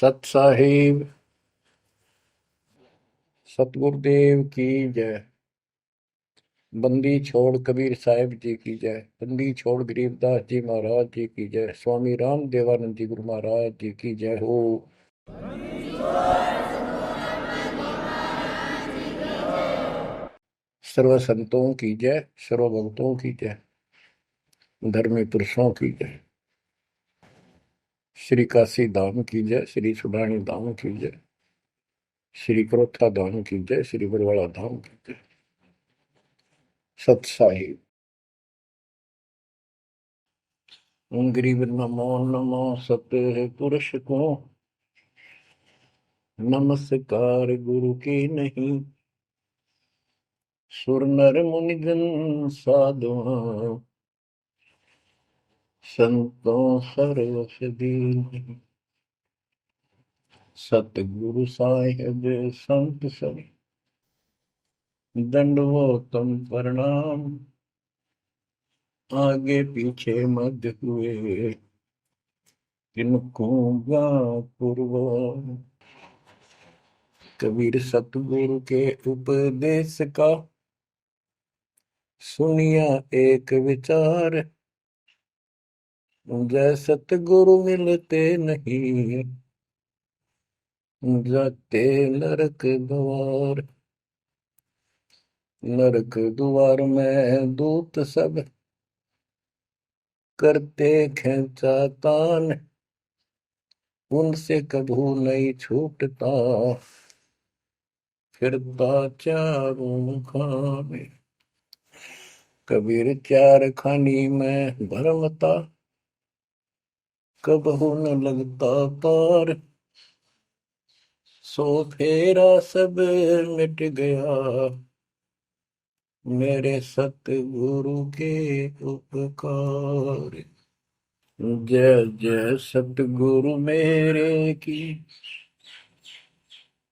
सत साहिब सतगुरुदेव की जय। बंदी छोड़ कबीर साहिब जी की जय। बंदी छोड़ गरीबदास जी महाराज जी की जय। स्वामी राम देवानंद जी गुरु महाराज जी की जय हो। सर्व संतों की जय, सर्व भक्तों की जय, धर्मी पुरुषों की जय। श्री काशी धाम की जय, श्री सुडानी धाम की जय, श्री क्रोथा धाम की जय, श्री बरवाड़ा धाम की जय। सत साहिब गरीब नमो नमो सत्य पुरुष को नमस्कार गुरु की नहीं। सुर नर मुनिजन साधुआ संतों सर्वसदी। सतगुरु साहिब संत सब दंडवतम प्रणाम। आगे पीछे मध्य हुए किनको पूर्व। कबीर सतगुरु के उपदेश का सुनिया एक विचार। जय सतगुरु मिलते नहीं जाते नरक द्वार। नरक द्वार में दूत सब करते खेचातान। उनसे कभू नहीं छूटता फिरता चारों खाने। कबीर चार खानी में भरमता कबहू न लगता पार। सो फेरा सब मिट गया मेरे सतगुरु के उपकार। जय जय सतगुरु मेरे की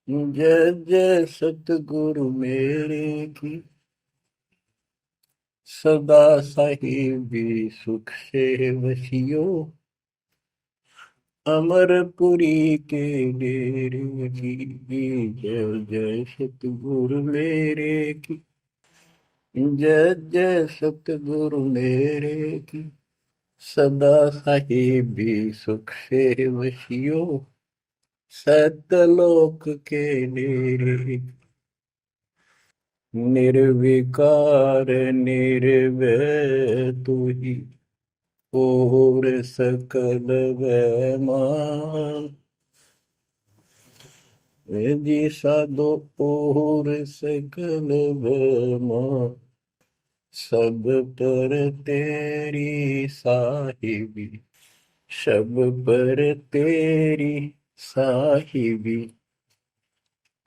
जय जय सतगुरु मेरे की। सदा साहिबी सुख से वसियो अमरपुरी के डेरे की। जय जय सतगुरु मेरे की जय जय सतगुरु मेरे की। सदा साहिबी सुख से वसियो सतलोक के डेरे। निर्विकार निर्भय तू ही और सकल वैमान। जी साधो और सकल वैमान। सब पर तेरी साहिबी सब पर तेरी साहिबी।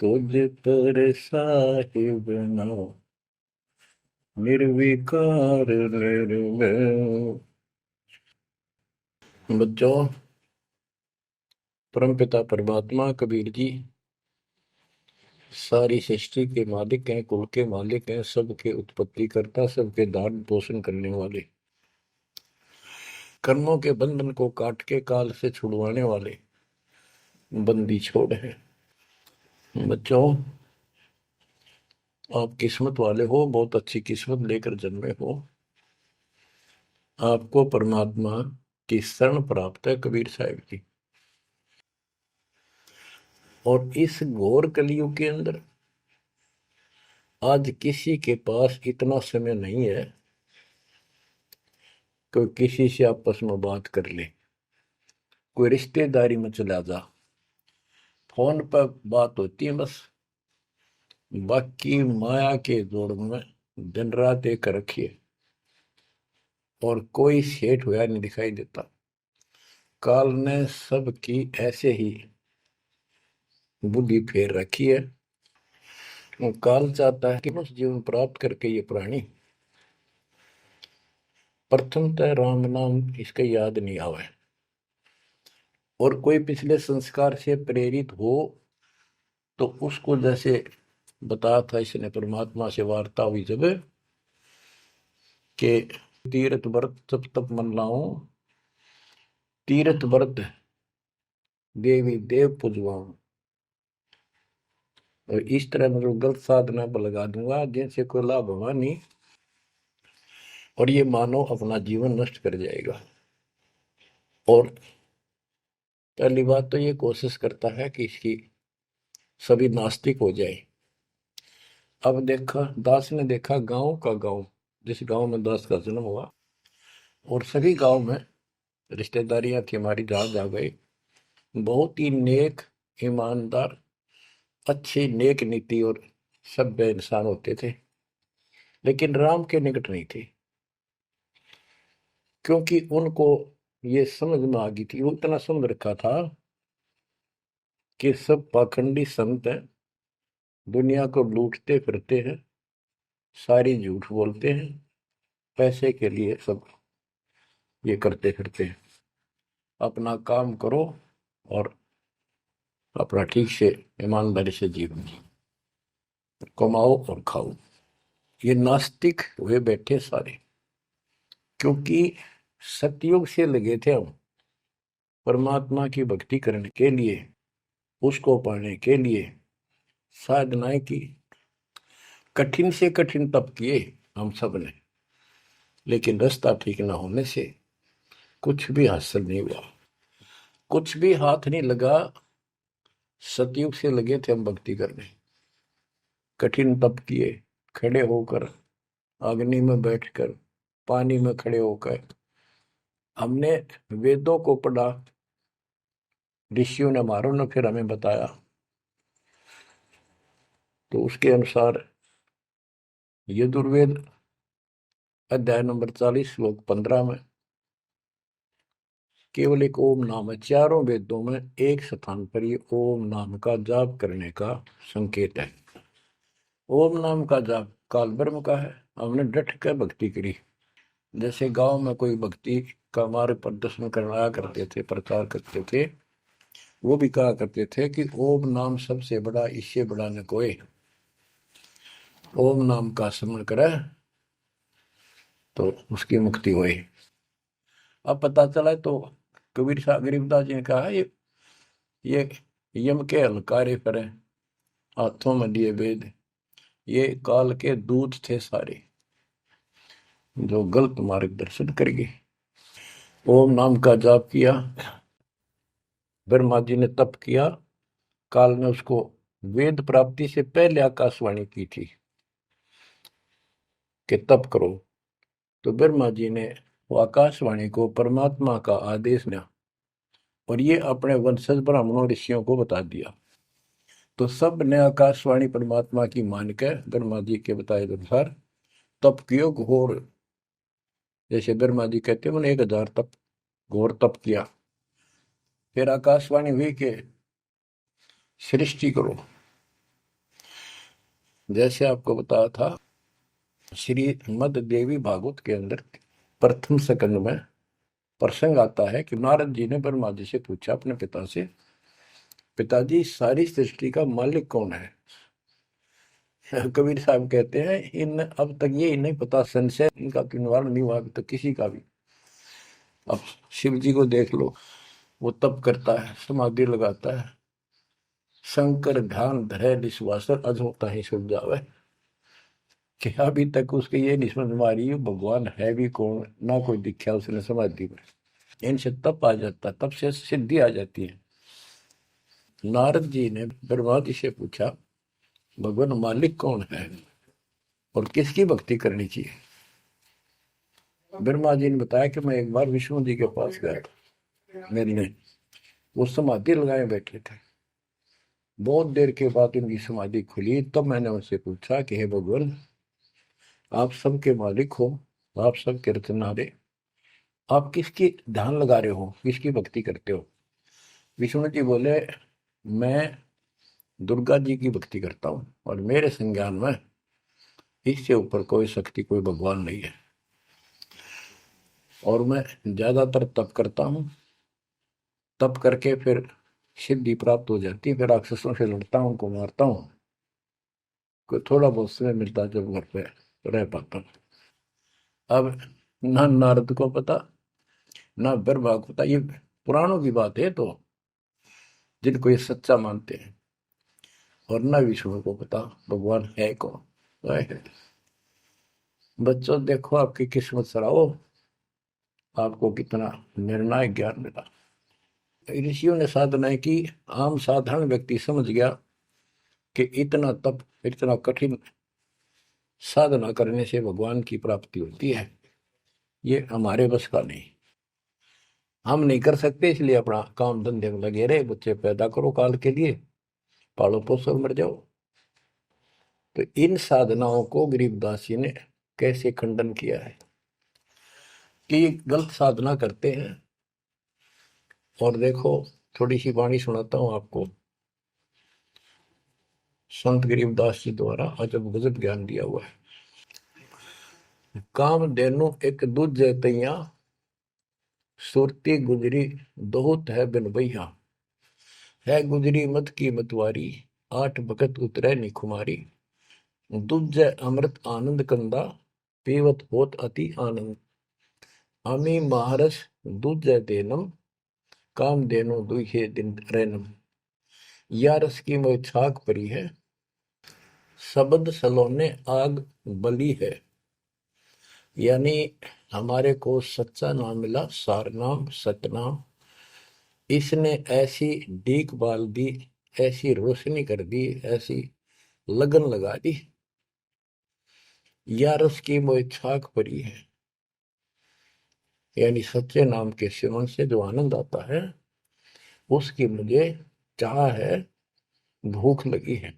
तुझ पर साहिब नाम निर्विकार निर्भय। बच्चों, परमपिता परमात्मा कबीर जी सारी सृष्टि के मालिक हैं, कुल के मालिक हैं, सबके उत्पत्ति करता, सबके दान पोषण करने वाले, कर्मों के बंधन को काट के काल से छुड़वाने वाले बंदी छोड़ है। बच्चों, आप किस्मत वाले हो, बहुत अच्छी किस्मत लेकर जन्मे हो। आपको परमात्मा की शरण प्राप्त है कबीर साहिब की। और इस घोर कलयुग के अंदर आज किसी के पास इतना समय नहीं है कि किसी से आपस में बात कर ले, कोई रिश्तेदारी में चला जा, फोन पर बात होती है बस। बाकी माया के जोड़ में दिन रात एक रखिए और कोई सेठ हुआ नहीं दिखाई देता। काल ने सबकी ऐसे ही बुद्धि फेर रखी है। काल चाहता है कि उस जीवन प्राप्त करके ये प्राणी प्रथमतः राम नाम इसका याद नहीं आवे, और कोई पिछले संस्कार से प्रेरित हो तो उसको जैसे बताया था इसने परमात्मा से वार्ता हुई जब के तीर्थ व्रत तप तप मन लाऊं। तीर्थ व्रत देवी देव पूजवाऊं। और इस तरह मतलब गलत साधना पर लगा दूंगा जिनसे कोई लाभ होगा नहीं, और ये मानव अपना जीवन नष्ट कर जाएगा। और पहली बात तो ये कोशिश करता है कि इसकी सभी नास्तिक हो जाए। अब देखा, दास ने देखा गांव का गांव, जिस गांव में दास का जन्म हुआ, और सभी गांव में रिश्तेदारियां थी हमारी, जहां जा गए बहुत ही नेक, ईमानदार, अच्छे, नेक नीति और सभ्य इंसान होते थे, लेकिन राम के निकट नहीं थे, क्योंकि उनको ये समझ में आ गई थी, वो इतना समझ रखा था कि सब पाखंडी संत हैं, दुनिया को लूटते फिरते हैं, सारी झूठ बोलते हैं, पैसे के लिए सब ये करते फिरते हैं। अपना काम करो और अपना ठीक से ईमानदारी से जीवन कमाओ और खाओ। ये नास्तिक हुए बैठे सारे, क्योंकि सतयुग से लगे थे हम परमात्मा की भक्ति करने के लिए, उसको पाने के लिए साधनाएं की, कठिन से कठिन तप किए हम सब ने, लेकिन रास्ता ठीक न होने से कुछ भी हासिल नहीं हुआ, कुछ भी हाथ नहीं लगा। सतयुग से लगे थे हम भक्ति करने, कठिन तप किए, खड़े होकर, अग्नि में बैठकर, पानी में खड़े होकर, हमने वेदों को पढ़ा, ऋषियों ने, हमारों ने फिर हमें बताया, तो उसके अनुसार यजुर्वेद अध्याय नंबर 40 श्लोक 15 में केवल एक ओम नाम है। चारों वेदों में एक स्थान पर ये ओम नाम का जाप करने का संकेत है। ओम नाम का जाप काल ब्रह्म का है। हमने डट कर भक्ति करी। जैसे गांव में कोई भक्ति का मार्ग प्रदर्शन करवाया करते थे, प्रचार करते थे, वो भी कहा करते थे कि ओम नाम सबसे बड़ा, इससे बड़ा न कोई। ओम नाम का स्मरण करे तो उसकी मुक्ति हुई। अब पता चला तो कबीर साहब गरीबदास जी ने कहा, ये यम के हलकारे पर हाथों में लिए वेद, ये काल के दूत थे सारे, जो गलत मार्गदर्शन कर गए। ओम नाम का जाप किया, ब्रह्मा जी ने तप किया, काल ने उसको वेद प्राप्ति से पहले आकाशवाणी की थी कि तप करो, तो ब्रह्मा जी ने वो आकाशवाणी को परमात्मा का आदेश दिया, और ये अपने वंशज ब्राह्मणों ऋषियों को बता दिया। तो सब ने आकाशवाणी परमात्मा की मान के ब्रह्मा जी के बताए अनुसार तप कियो घोर। जैसे ब्रह्मा जी कहते हैं, मैंने 1000 तप, घोर तप किया। फिर आकाशवाणी हुई कि सृष्टि करो। जैसे आपको बताया था, श्रीमद देवी भागवत के अंदर प्रथम स्कंद में प्रसंग आता है कि नारद जी ने ब्रह्मा जी से पूछा अपने पिता से, पिताजी सारी सृष्टि का मालिक कौन है? कबीर साहब कहते हैं, इन अब तक ये नहीं पता, संशय इनका निवारण नहीं हुआ अभी तक किसी का भी। अब शिव जी को देख लो, वो तप करता है, समाधि लगाता है, शंकर ध्यान धरे विश्वासर अधोता ही सुन जावे, कि अभी तक उसके ये नहीं समझ में आ रही है भगवान है भी कौन, ना कोई दिखा उसने समाधि में। इनसे तप आ जाता, तप से सिद्धि आ जाती है। नारद जी ने ब्रह्मा जी से पूछा, भगवान मालिक कौन है और किसकी भक्ति करनी चाहिए? ब्रह्मा जी ने बताया कि मैं एक बार विष्णु जी के पास गया था, मिलने। वो समाधि लगाए बैठे थे। बहुत देर के बाद उनकी समाधि खुली, तब मैंने उनसे पूछा कि हे भगवान, आप सबके मालिक हो, आप सबके रचनहारे, आप किसकी ध्यान लगा रहे हो, किसकी भक्ति करते हो? विष्णु जी बोले, मैं दुर्गा जी की भक्ति करता हूँ, और मेरे संज्ञान में इससे ऊपर कोई शक्ति, कोई भगवान नहीं है, और मैं ज्यादातर तप करता हूँ। तप करके फिर सिद्धि प्राप्त हो जाती है, फिर राक्षसों से लड़ता हूँ, उनको मारता हूँ, कोई थोड़ा बहुत समय मिलता है जब घर पे रह पाता हूँ। अब ना नारद को पता, ना ब्रह्मा को पता, ये पुराणों की बात है। तो जिनको ये सच्चा मानते हैं, और न विष्णु को पता भगवान है कौन। बच्चों देखो आपकी किस्मत सराहो, आपको कितना निर्णायक ज्ञान मिला। ऋषियों ने साधनाएं की, आम साधारण व्यक्ति समझ गया कि इतना तप, इतना कठिन साधना करने से भगवान की प्राप्ति होती है, ये हमारे बस का नहीं, हम नहीं कर सकते, इसलिए अपना काम धंधे में लगे रहे, बच्चे पैदा करो काल के लिए, पालो पोसो मर जाओ। तो इन साधनाओं को गरीबदास जी ने कैसे खंडन किया है कि गलत साधना करते हैं। और देखो थोड़ी सी वाणी सुनाता हूं आपको, संत गरीबदास जी द्वारा अजब गजब ज्ञान दिया हुआ है। काम देनु एक दूजे तैया, सुरती गुजरी दोहत है बिन भैया, है गुजरी मत की मतवारी, आठ भगत उतरे निखुमारी, दूजे अमृत आनंद कंदा, पीवत होत अति आनंद, अमी महारस दूजे देनम, काम देनो दुहे दिन रैनम, या रस की मोह छाक परी है, शब्द सलोने आग बली है। यानी हमारे को सच्चा नाम मिला, सार नाम सतनाम, इसने ऐसी डीक बाल दी, ऐसी रोशनी कर दी, ऐसी लगन लगा दी, या रस की मोह छाक परी है। यानी सच्चे नाम के सेवन से जो आनंद आता है उसकी मुझे चाह है, भूख लगी है।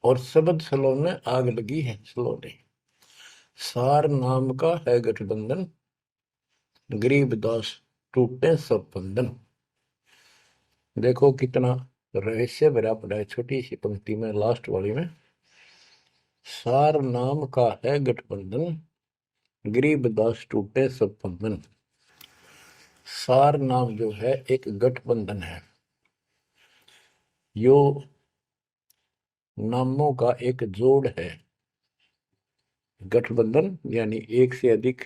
और शब्द सलोने आग लगी है, सलोने सार नाम का है गठबंधन, गरीबदास टूटे सब बंधन। देखो कितना रहस्य भरा पड़ा है छोटी सी पंक्ति में, लास्ट वाली में, सार नाम का है गठबंधन, गरीबदास टूटे सब बंधन। सार नाम जो है एक गठबंधन है, यो नामों का एक जोड़ है। गठबंधन यानी एक से अधिक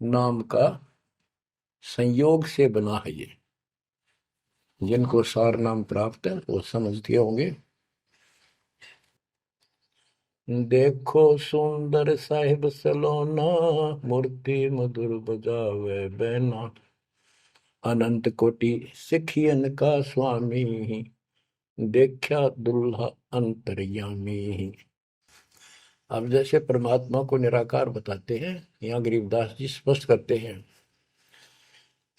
नाम का संयोग से बना है ये। जिनको सार नाम प्राप्त है वो समझते होंगे। देखो सुंदर साहिब सलोना, मूर्ति मधुर बजावे बैना, अनंत कोटि सिखियन का स्वामी, देखा दुल्हा अंतर्यामी। अब जैसे परमात्मा को निराकार बताते हैं, यहाँ गरीबदास जी स्पष्ट करते हैं,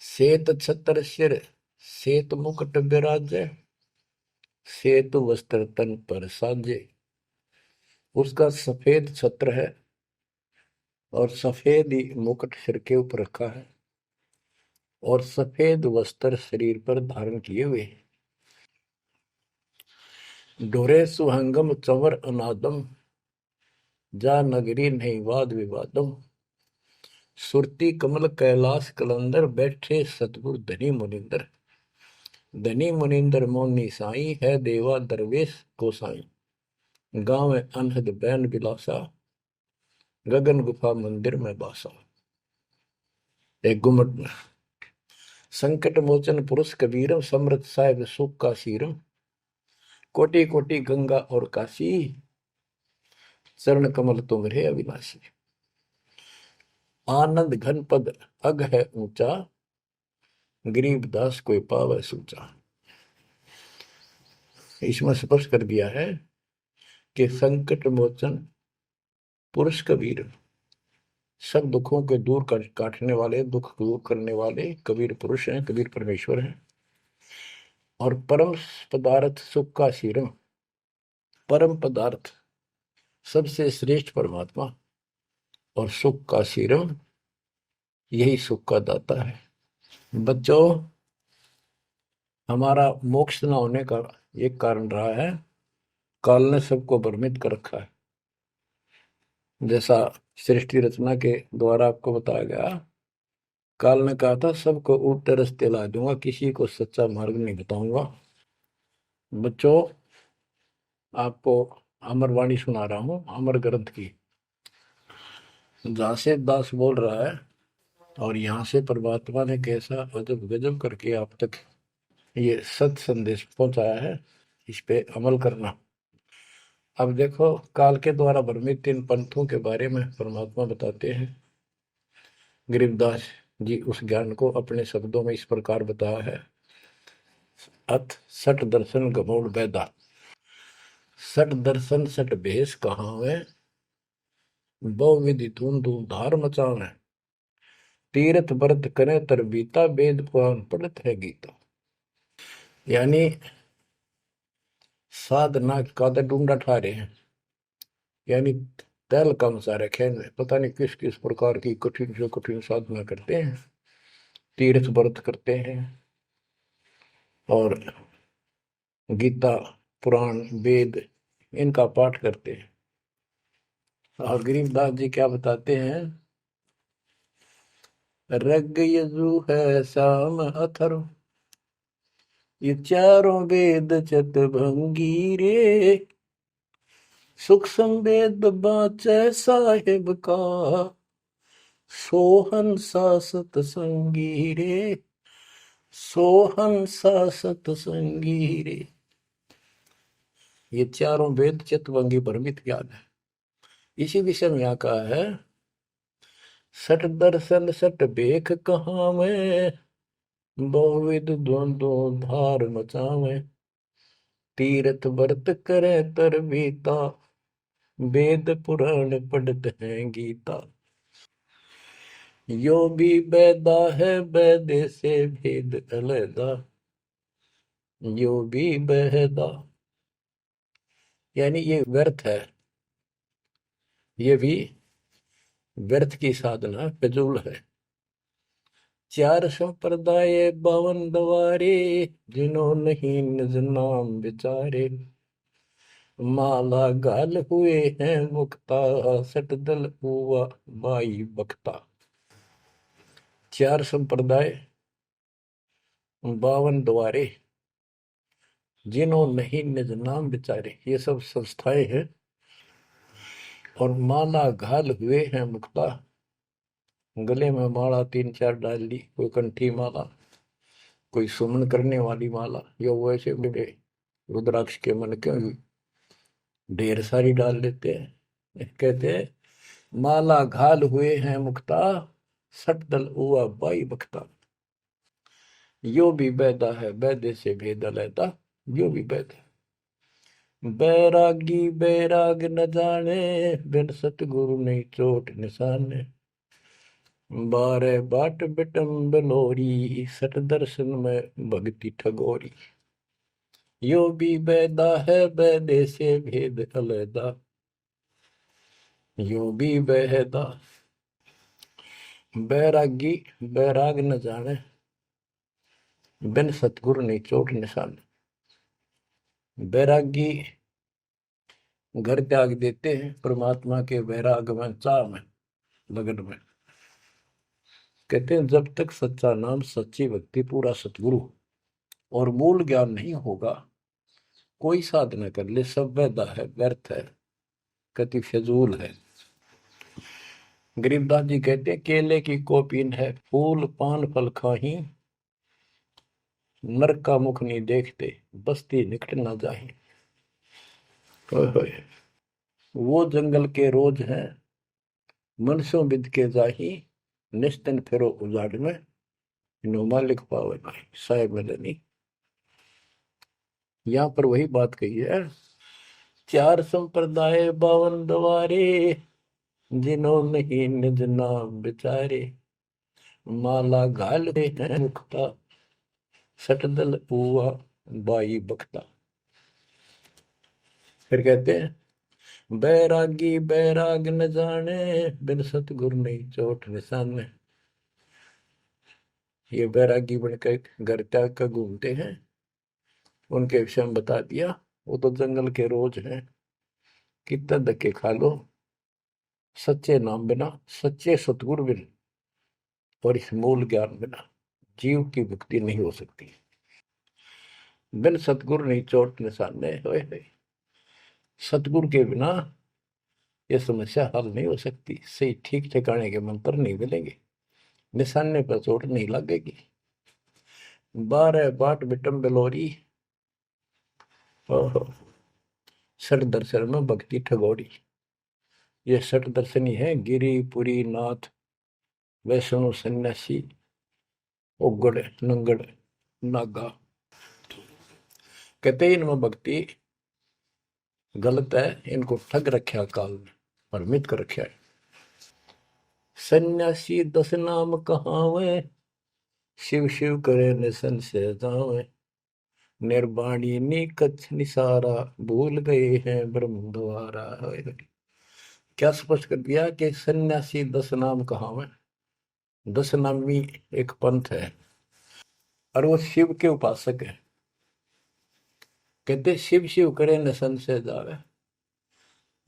श्वेत छत्र सिर श्वेत मुकुट विराजे, श्वेत वस्त्र तन पर साजे। उसका सफेद छत्र है और सफेद ही मुकुट सिर के ऊपर रखा है और सफेद वस्त्र शरीर पर धारण किए हुए। ढोरे सुहंगम चंवर अनादम, जा नगरी नहीं वाद विवादम, सुरती कमल कैलाश कलंदर, बैठे सतगुरु धनी मुनिंदर। धनी मुनिंदर मोनी साई, है देवा दरवेश गोसाई, गांव अनहद बैन बिलासा, गगन गुफा मंदिर में बासा। एक गुमट में संकट मोचन पुरुष कबीरम, समृत साहिब सुख का सीरम, कोटि कोटि गंगा और काशी, चरण कमल तुम रे अविनाशी। आनंद घन पद अग है ऊंचा, गरीब दास कोई पावे सूचा। इसमें स्पष्ट कर दिया है कि संकट मोचन पुरुष कबीर, सब दुखों के दूर काटने वाले, दुख दूर करने वाले कबीर पुरुष हैं, कबीर परमेश्वर हैं। और परम पदार्थ सुख का सीरम, परम पदार्थ सबसे श्रेष्ठ परमात्मा, और सुख का सीरम यही सुख का दाता है। बच्चों हमारा मोक्ष न होने का एक कारण रहा है, काल ने सबको भ्रमित कर रखा है। जैसा सृष्टि रचना के द्वारा आपको बताया गया, काल ने कहा था सबको उल्टे रास्ते ला दूंगा, किसी को सच्चा मार्ग नहीं बताऊंगा। बच्चों आपको अमरवाणी सुना रहा हूं, अमर ग्रंथ की, जहां से दास बोल रहा है और यहाँ से परमात्मा ने कैसा अजब गजब करके आप तक ये सत संदेश पहुंचाया है, इस पे अमल करना। अब देखो, काल के द्वारा भ्रमित इन पंथों के बारे में परमात्मा बताते हैं। गरीबदास जी उस ज्ञान को अपने शब्दों में इस प्रकार बताया है। अथ सठ दर्शन गमोड़ बैदा, सठ दर्शन सठ भेष कहावे, बहुविधि धूम धूम धार मचावे, तीर्थ व्रत करे तर बीता, वेद पुराण पढ़त है गीता। यानी साधना का ढूंढा ठा रहे हैं, यानी तैल कम सा रखे, पता नहीं किस किस प्रकार की कठिन से कठिन साधना करते हैं, तीर्थ व्रत करते हैं और गीता पुराण वेद इनका पाठ करते हैं। और गरीबदास जी क्या बताते हैं, रग यजु है श्याम अथर्व, ये चारों वेद चतभंगी रे, सुख संवेद बाचे साहिब का, सोहन सा सतसंगी रे, सोहन सा सतसंगी रे। ये चारों वेद चितवंगी भ्रमित ज्ञान है। इसी विषय में यहाँ कहा है, सठ दर्शन सठ बेख कहाँ में, बहुविध द्वंद्व धार मचावे, तीर्थ व्रत करे तर बीता, वेद पुराण पढ़त है गीता। यो भी बैदा है बैदे से भेद अलैदा, यो भी बहदा, यानी ये व्यर्थ है, ये भी व्यर्थ की साधना फिजूल है। चार संप्रदाय बावन दवारे, जिन्हों नहीं निज नाम विचारे, माला गाल हुए हैं मुक्ता, सट दल हुआ बाई बख्ता। चार संप्रदाय, 52 द्वारे, जिन्हों नहीं निज नाम विचारे, ये सब संस्थाएं हैं। और माला घाल हुए हैं मुक्ता, गले में माला 3-4 डाल ली, कोई कंठी माला, कोई सुमन करने वाली माला, या वैसे बड़े रुद्राक्ष के मन के ढेर सारी डाल लेते हैं। कहते हैं माला घाल हुए हैं मुक्ता, सट दल हुआ बाई बख्ता। यो भी बैदा है बैदे से भेद अलैदा, यो भी बैद है। बैरागी बैराग न जाने, बिन सतगुरु नहीं चोट निशाने, बारे बाट बिटम बलोरी, सट दर्शन में भक्ति ठगोरी। यो भी बैदा है बैदे से भेद अलैदा, यो भी बहदा। बैरागी बैराग न जाने, बिन सतगुरु नहीं चोट निशान। बैरागी घर त्याग देते हैं परमात्मा के वैराग में, चाह में, लगन में। कहते हैं जब तक सच्चा नाम सच्ची भक्ति पूरा सतगुरु और मूल ज्ञान नहीं होगा, कोई साधना कर ले सब वैदा है, व्यर्थ है, कति फिजूल है। गरीबदास जी कहते हैं केले की कोपीन है, फूल पान फल खाही, नर का मुख नहीं देखते, बस्ती निकट ना जाही। वो जंगल के रोज है, मनसों बिद के जाही, निस्तिन फिरो उजाड़ में, नुमा लिख पावे भाई साहेब मदनी। यहाँ पर वही बात कही है, चार संप्रदाय 52 द्वारे, जिन्हों नहीं निज नाम विचारे, माला घाल है मुक्ता, सटदल हुआ बाई बख्ता। फिर कहते हैं बैरागी बैराग न जाने, बिन सतगुरु नहीं चोट निशाने। ये बैरागी बनकर घर त्याग कर घूमते हैं, उनके विषय में बता दिया। वो तो जंगल के रोज हैं, कितना धक्के खा लो, सच्चे नाम बिना, सच्चे सतगुरु बिना और इस मूल ज्ञान बिना जीव की मुक्ति नहीं हो सकती। बिन सतगुरु नहीं चोट निशाने, होए सतगुरु के बिना ये समस्या हल नहीं हो सकती। सही ठीक ठिकाने के मंत्र नहीं मिलेंगे, निशाने पर चोट नहीं लगेगी। 12 बाट बिटम बिलोरी। ओहो। सठ दर्शन में भक्ति ठगोरी। ये सठ दर्शनी है, गिरिपुरी नाथ, वैष्णो सन्यासी, उगड़ नंगड़ नागा। कहते हैं इनमें भक्ति गलत है, इनको ठग रखा काल ने, भ्रमित कर रखा है। सन्यासी 10 नाम कहावे, शिव शिव करे न संशय जावे। निर्वाणी निकच निसारा, भूल गए हैं ब्रह्म द्वारा। क्या स्पष्ट कर दिया कि सन्यासी 10 नाम कहावे। 10 नामी एक पंथ है और वो शिव के उपासक है। कहते शिव शिव करे न संशय जावे।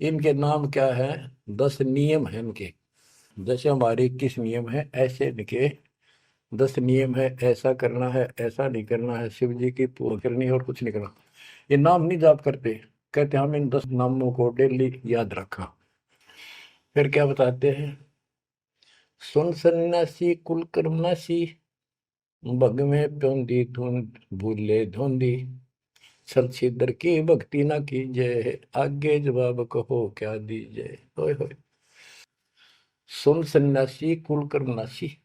इनके नाम क्या है? 10 नियम है इनके। जैसे हमारे 21 नियम है, ऐसे इनके 10 नियम है। ऐसा करना है, ऐसा नहीं करना है, शिव जी की पूजा करनी है और कुछ नहीं करना। ये नाम नहीं जाप करते। कहते हम इन 10 नामों को डेली याद रखा। फिर क्या बताते हैं? सुन सन्यासी कुल कर्मनाशी, भग में प्योंदी धुंध भूले धुंधी। सत सिद्धर की भक्ति ना कीजिए, आगे जवाब कहो क्या दीजिए। होय होय। सुन सन्यासी कुल कर्मनाशी,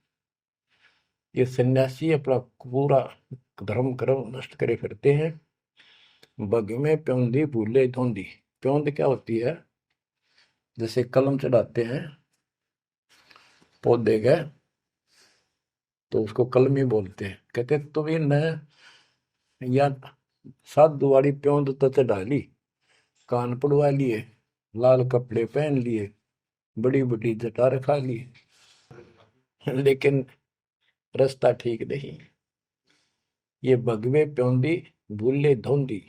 ये सन्यासी अपना पूरा धर्म कर्म नष्ट करे फिरते हैं। बग में प्योंदी भूले धोंदी। प्योंद क्या होती है? जैसे कलम चढ़ाते हैं पौधे का, तो उसको कलमी बोलते हैं। कहते तुम ये न या साधु वाली प्योंद तो चढ़ा ली, कान पड़वा लिए, लाल कपड़े पहन लिए, बड़ी बड़ी जटा रखा ली, लेकिन रास्ता ठीक नहीं। ये भगवे प्योंदी भूले धोंदी,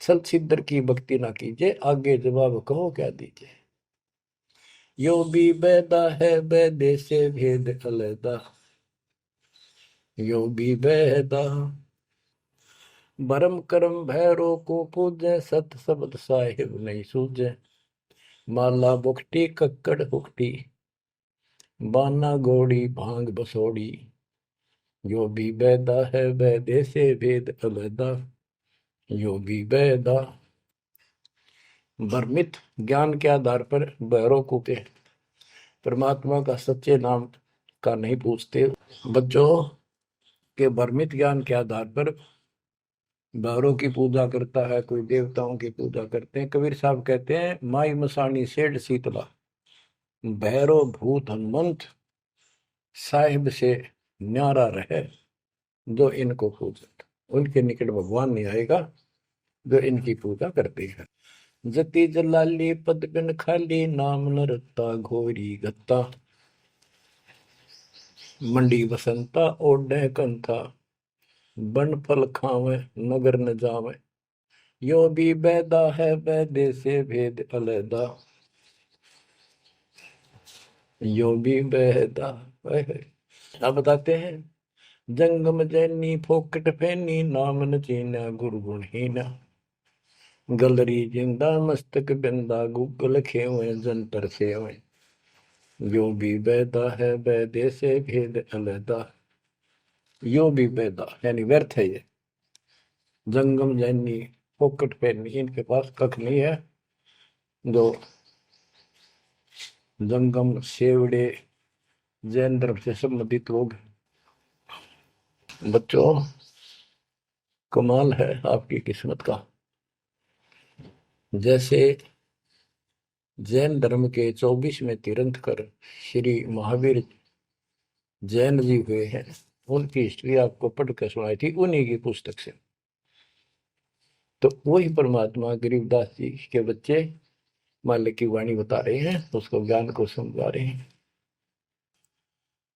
सत सिद्धर की भक्ति ना कीजिए, आगे जवाब कहो क्या दीजिए। यो भी बैदा है बैदे से भेद अलैदा, यो भी बैदा। भरम करम भैरो को पूजे, सत शब्द साहिब नहीं सूझे। माला बुकटी कक्कड़ हुकटी, बाना घोड़ी भांग बसोड़ी। यो भी बैदा है बैदे से भेद अलैदा, यो भी बैदा। भ्रमित ज्ञान के आधार पर भैरव को के परमात्मा का सच्चे नाम का नहीं पूछते। बच्चों के भ्रमित ज्ञान के आधार पर भैरव की पूजा करता है, कोई देवताओं की पूजा करते हैं। कबीर साहब कहते हैं, माई मसानी सेठ शीतला, भैरव भूत हनुमंत साहिब से न्यारा रहे जो इनको पूजत। उनके निकट भगवान नहीं आएगा जो इनकी पूजा करते हैं। जति जलाली पद बिन खाली, नाम न रत्ता घोरी गत्ता। मंडी बसंता ओढ़े कंथा, बन फल खावे नगर न जावे। यो भी बैदा है बैदे से भेद अलैदा, यो भी बैदा। अब बताते हैं, जंगम जैनी फोकट फैनी, नाम न चीना गुरु गुणहीना। गलरी जिंदा मस्तक बिंदा, गूगल खेवे जंतर सेवे। यो भी बैदा है बैदे से भेद अलैदा, यो भी पैदा यानी व्यर्थ है ये। जंगम जैनी फोकट पैनी, इनके पास कख नहीं है। जो जंगम सेवड़े जैन धर्म से संबंधित लोग। बच्चों कमाल है आपकी किस्मत का। जैसे जैन धर्म के 24वें तीर्थंकर श्री महावीर जैन जी हुए हैं, उनकी हिस्ट्री आपको पढ़कर सुनाई थी उन्हीं की पुस्तक से। तो वही परमात्मा गरीबदास जी के बच्चे मालिक की वाणी बता रहे हैं, उसको ज्ञान को समझा रहे हैं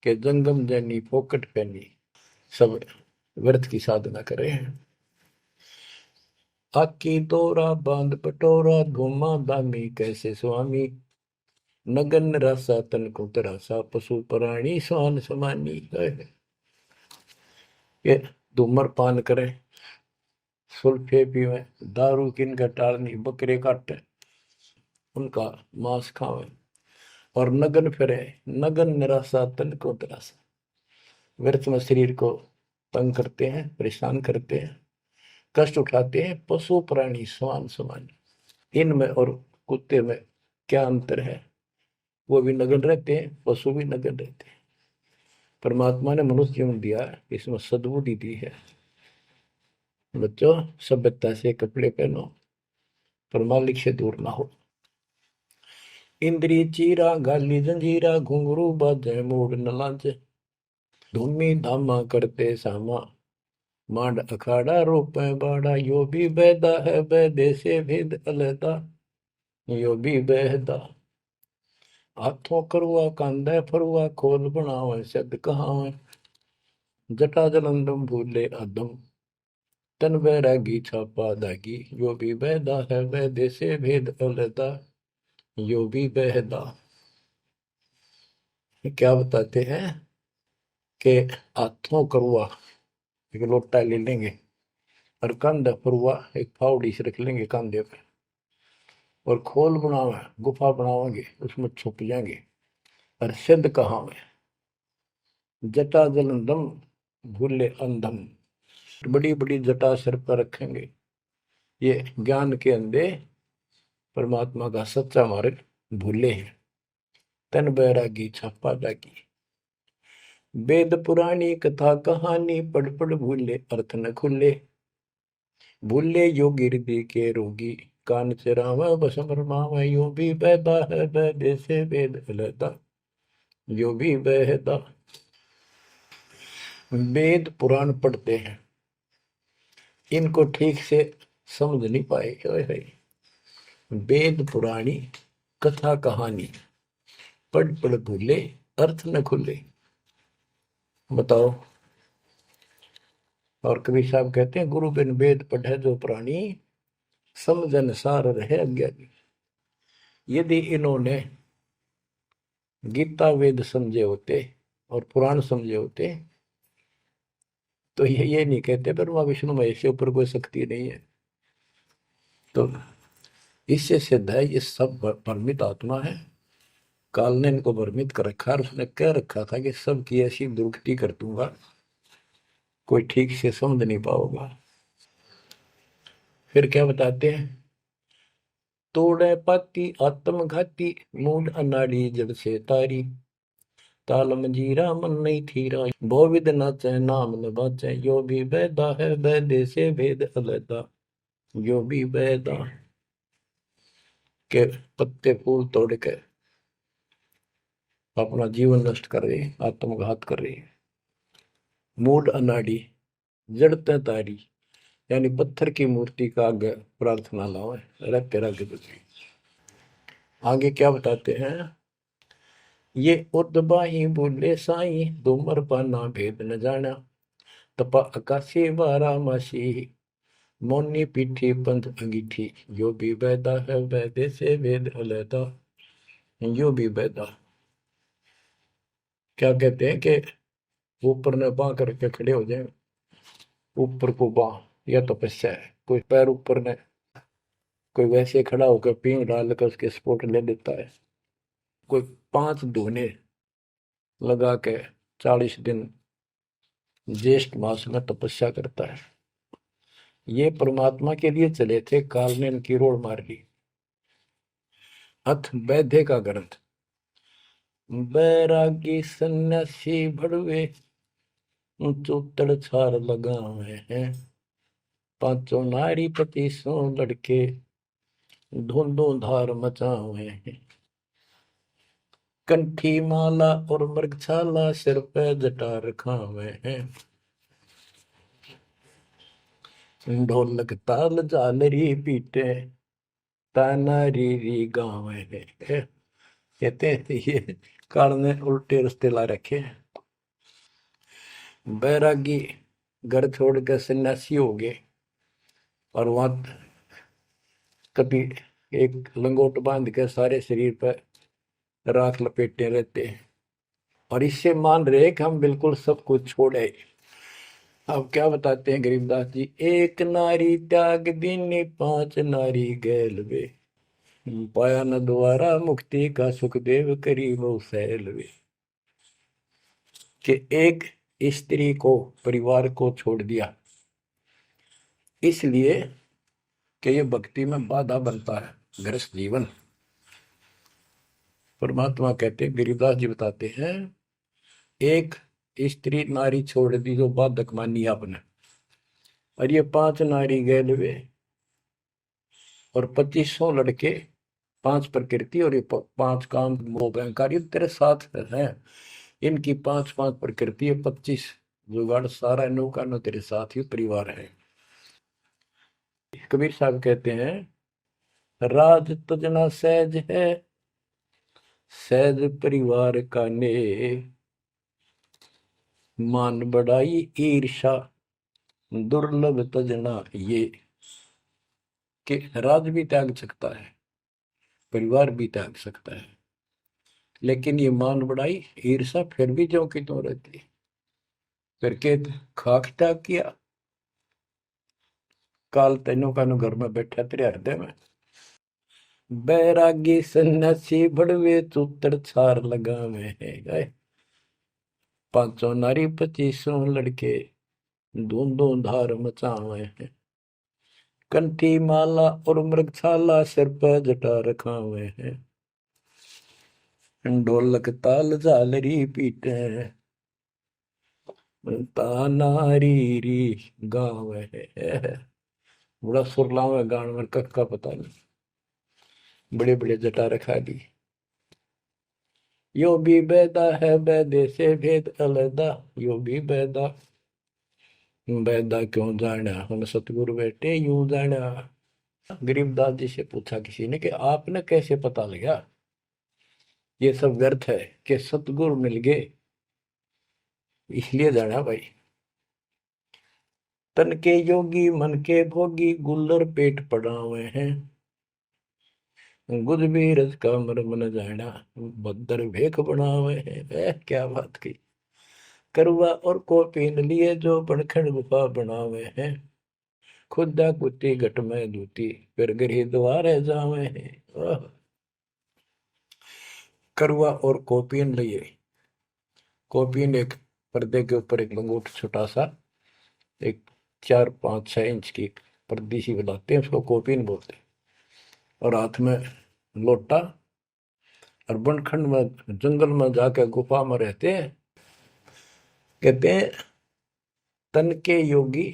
कि जंगम जैनी फोकट पहनी, सब व्यर्थ की साधना कर रहे हैं। आकी तोरा बांध पटोरा, धूमा दामी कैसे स्वामी। नगन रासा तन को तरासा, पशु प्राणी स्वान समानी। ये धूमर पान करे, सुल्फे पीवे, दारू किन का टालनी, बकरे काटे उनका मांस खावे, और नगन फिरे। नगन निराशा तन को तरासा, व्यर्थ में शरीर को तंग करते हैं, परेशान करते हैं, कष्ट उठाते हैं। पशु प्राणी समान समान, इनमें और कुत्ते में क्या अंतर है? वो भी नग्न रहते हैं, पशु भी नग्न रहते हैं। परमात्मा ने मनुष्य जीवन दिया, इसमें सद्बुद्धि दी है। बच्चों, सभ्यता से कपड़े पहनो, पर मालिक से दूर ना हो। इंद्री चीरा गाली जंजीरा, घुंघरू बाजे मूड न लाजे। धूमी धामा करते सामा, मांड अखाड़ा रोपे बाड़ा। यो भी बैदा है बैदे से भेद अलहदा, यो भी बहदा। हाथों करुआ कांधे फरुआ, खोल बनावे सिद्ध कहावे। जटा जलंदम भूले अदम, तन बैरागी छापा दागी। यो भी बहदा है बैदे से भेद अलहदा, यो भी बहदा। क्या बताते हैं कि हाथों करुआ एक लोटा ले लेंगे, और कंधे फरुआ एक फावड़ी से रख लेंगे कंधे पे, और खोल बनावे गुफा बनावेंगे, उसमें छुप जाएंगे। और सिद्ध कहावे, जटा जलंदम भूले अंधम। बड़ी बड़ी जटा सिर पर रखेंगे, ये ज्ञान के अंधे परमात्मा का सच्चा मार्ग भूले हैं। तन बैरागी छापा दागी। वेद पुरानी कथा कहानी, पढ़ पढ़ भूले अर्थ न खुले। भूले योगी हृदय के रोगी, कान चरावा बस भरमावा। यो भी बैदा है बैदे से वेद अलहदा, यो भी बहदा। वेद पुराण पढ़ते हैं, इनको ठीक से समझ नहीं पाए। वेद पुराणी कथा कहानी, पढ़ पढ़ भूले अर्थ न खुले। बताओ। और कबीर साहब कहते हैं, गुरु बिन वेद पढ़े जो प्राणी, समझन सार रहे अज्ञानी। यदि इन्होंने गीता वेद समझे होते और पुराण समझे होते, तो ये नहीं कहते ब्रह्मा विष्णु महेश के ऊपर कोई शक्ति नहीं है। तो इससे सिद्ध है ये सब भ्रमित आत्मा है। काल ने इनको भ्रमित कर रखा, और उसने कह रखा था कि सबकी ऐसी दुर्गति कर दूंगा, कोई ठीक से समझ नहीं पाओगा। फिर क्या बताते हैं, तोड़े पाती आत्मघाती, मूड अनाड़ी जड़ से तारी। ताल मंजीरा मन नहीं थीरा, बहुविध नाचे नाम न बाचे। यो भी बैदा है बैदे से भेद अलहदा, यो भी बैदा। के पत्ते फूल तोड़ के अपना जीवन नष्ट कर रहे, आत्मघात कर रहे। मूड अनाड़ी जड़ते तारी, यानी पत्थर की मूर्ति का आगे प्रार्थना लाओ, रख रख बची। आगे क्या बताते हैं, ये उदबाही बोले साई, दुमर पाना भेद न जाना। तपा आकाशी बारा मासी, मोनी पीठी पंथ अंगीठी। यो भी बैदा है बैदे से वेद अलहदा, यो भी बैदा। क्या कहते हैं कि ऊपर ने बांह करके खड़े हो जाए, ऊपर को बांह, यह तपस्या है। कोई पैर ऊपर ने, कोई वैसे खड़ा होकर पींग डाल कर उसके स्पोर्ट ले लेता है। कोई 5 धोने लगा के 40 दिन ज्येष्ठ मास में तपस्या करता है। ये परमात्मा के लिए चले थे, काल ने इनकी रोड मार ली। अथ वैद्य का ग्रंथ, बैरागी सन्यासी भड़वे, चौतड़ छार लगावे हैं। पांचों नारी पति सो लड़के, धुंधों धार मचावे हैं। कंठी माला और मृगछाला, सिर पे जटा रखावे हैं। ढोलक ताल झालरी पीटे, तानारी री गावे हैं। कहते हैं ये काल ने उल्टे रास्ते ला रखे। बैरागी घर छोड़ कर सन्यासी हो गए, और वहां कभी एक लंगोट बांध के सारे शरीर पर राख लपेटे रहते हैं, और इससे मान रहे कि हम बिल्कुल सब कुछ छोड़े। अब क्या बताते हैं गरीबदास जी, एक नारी त्याग दीनी, 5 नारी गैल वे। पाया न द्वारा मुक्ति का, सुखदेव करी वो सैल वे। कि एक स्त्री को, परिवार को छोड़ दिया, इसलिए कि ये भक्ति में बाधा बनता है गृहस्थ जीवन। परमात्मा कहते, गिरिदास जी बताते हैं, एक स्त्री नारी छोड़ दी जो बाधक मानी आपने, और ये 5 नारी गैलवे और 2500 लड़के, 5 प्रकृति और ये 5 काम वो अहंकार, ये तेरे साथ है। इनकी 5-5 प्रकृति है, 25 जुगाड़, सारा नौका नो तेरे साथ ही परिवार है। कबीर साहब कहते हैं, राज तजना सहज है, सहज परिवार का ने, मान बढ़ाई ईर्षा दुर्लभ तजना ये। कि राज भी त्याग सकता है, परिवार भी त्याग सकता है, लेकिन ये मान बढ़ाई ईर्षा फिर भी जो कि तो रहती। करके खाक त्याग किया, काल तेनों का नु घर में बैठा तेरे हृदय में। बैरागी सन्यासी बड़वे चूतर छार लगावे है गए, 500 नारी 2500 लड़के, धूंधों धार मचावे हैं। कंठी माला और मृगशाला सिर पर जटा रखावे हैं, ढोलक ताल झालरी पीटे, तानारी री गाँव है। बड़ा सुरलाव है गान में, कख का पता नहीं, बड़े बड़े जटा रखा दी। यो भी बैदा है बैदे से भेद अलदा, यो भी बैदा, बैदा क्यों जाना हम सतगुरु बैठे यूं जाना। गरीबदास जी से पूछा किसी ने कि आपने कैसे पता लगा ये सब व्यर्थ है, कि सतगुरु मिल गए इसलिए जाना भाई। तन के योगी मन के भोगी, गुल्लर पेट पड़ावे हैं, गुज भी रज का मर्म न जाना, भद्र भेख बनावे हैं। क्या बात की। करुआ और को पीन लिए जो बनखंड गुफा बनावे हैं, खुदा कुत्ती घट में दूती, फिर गरी द्वारे जावे हैं। करुआ और कोपीन लिए, कोपीन एक पर्दे के ऊपर एक लंगोट छोटा सा, एक 4-5-6 इंच की पर्दी सी बनाते हैं, उसको कोपीन बोलते हैं, और हाथ में लोटा, और बनखंड में जंगल में जाकर गुफा में रहते हैं। कहते हैं तन के योगी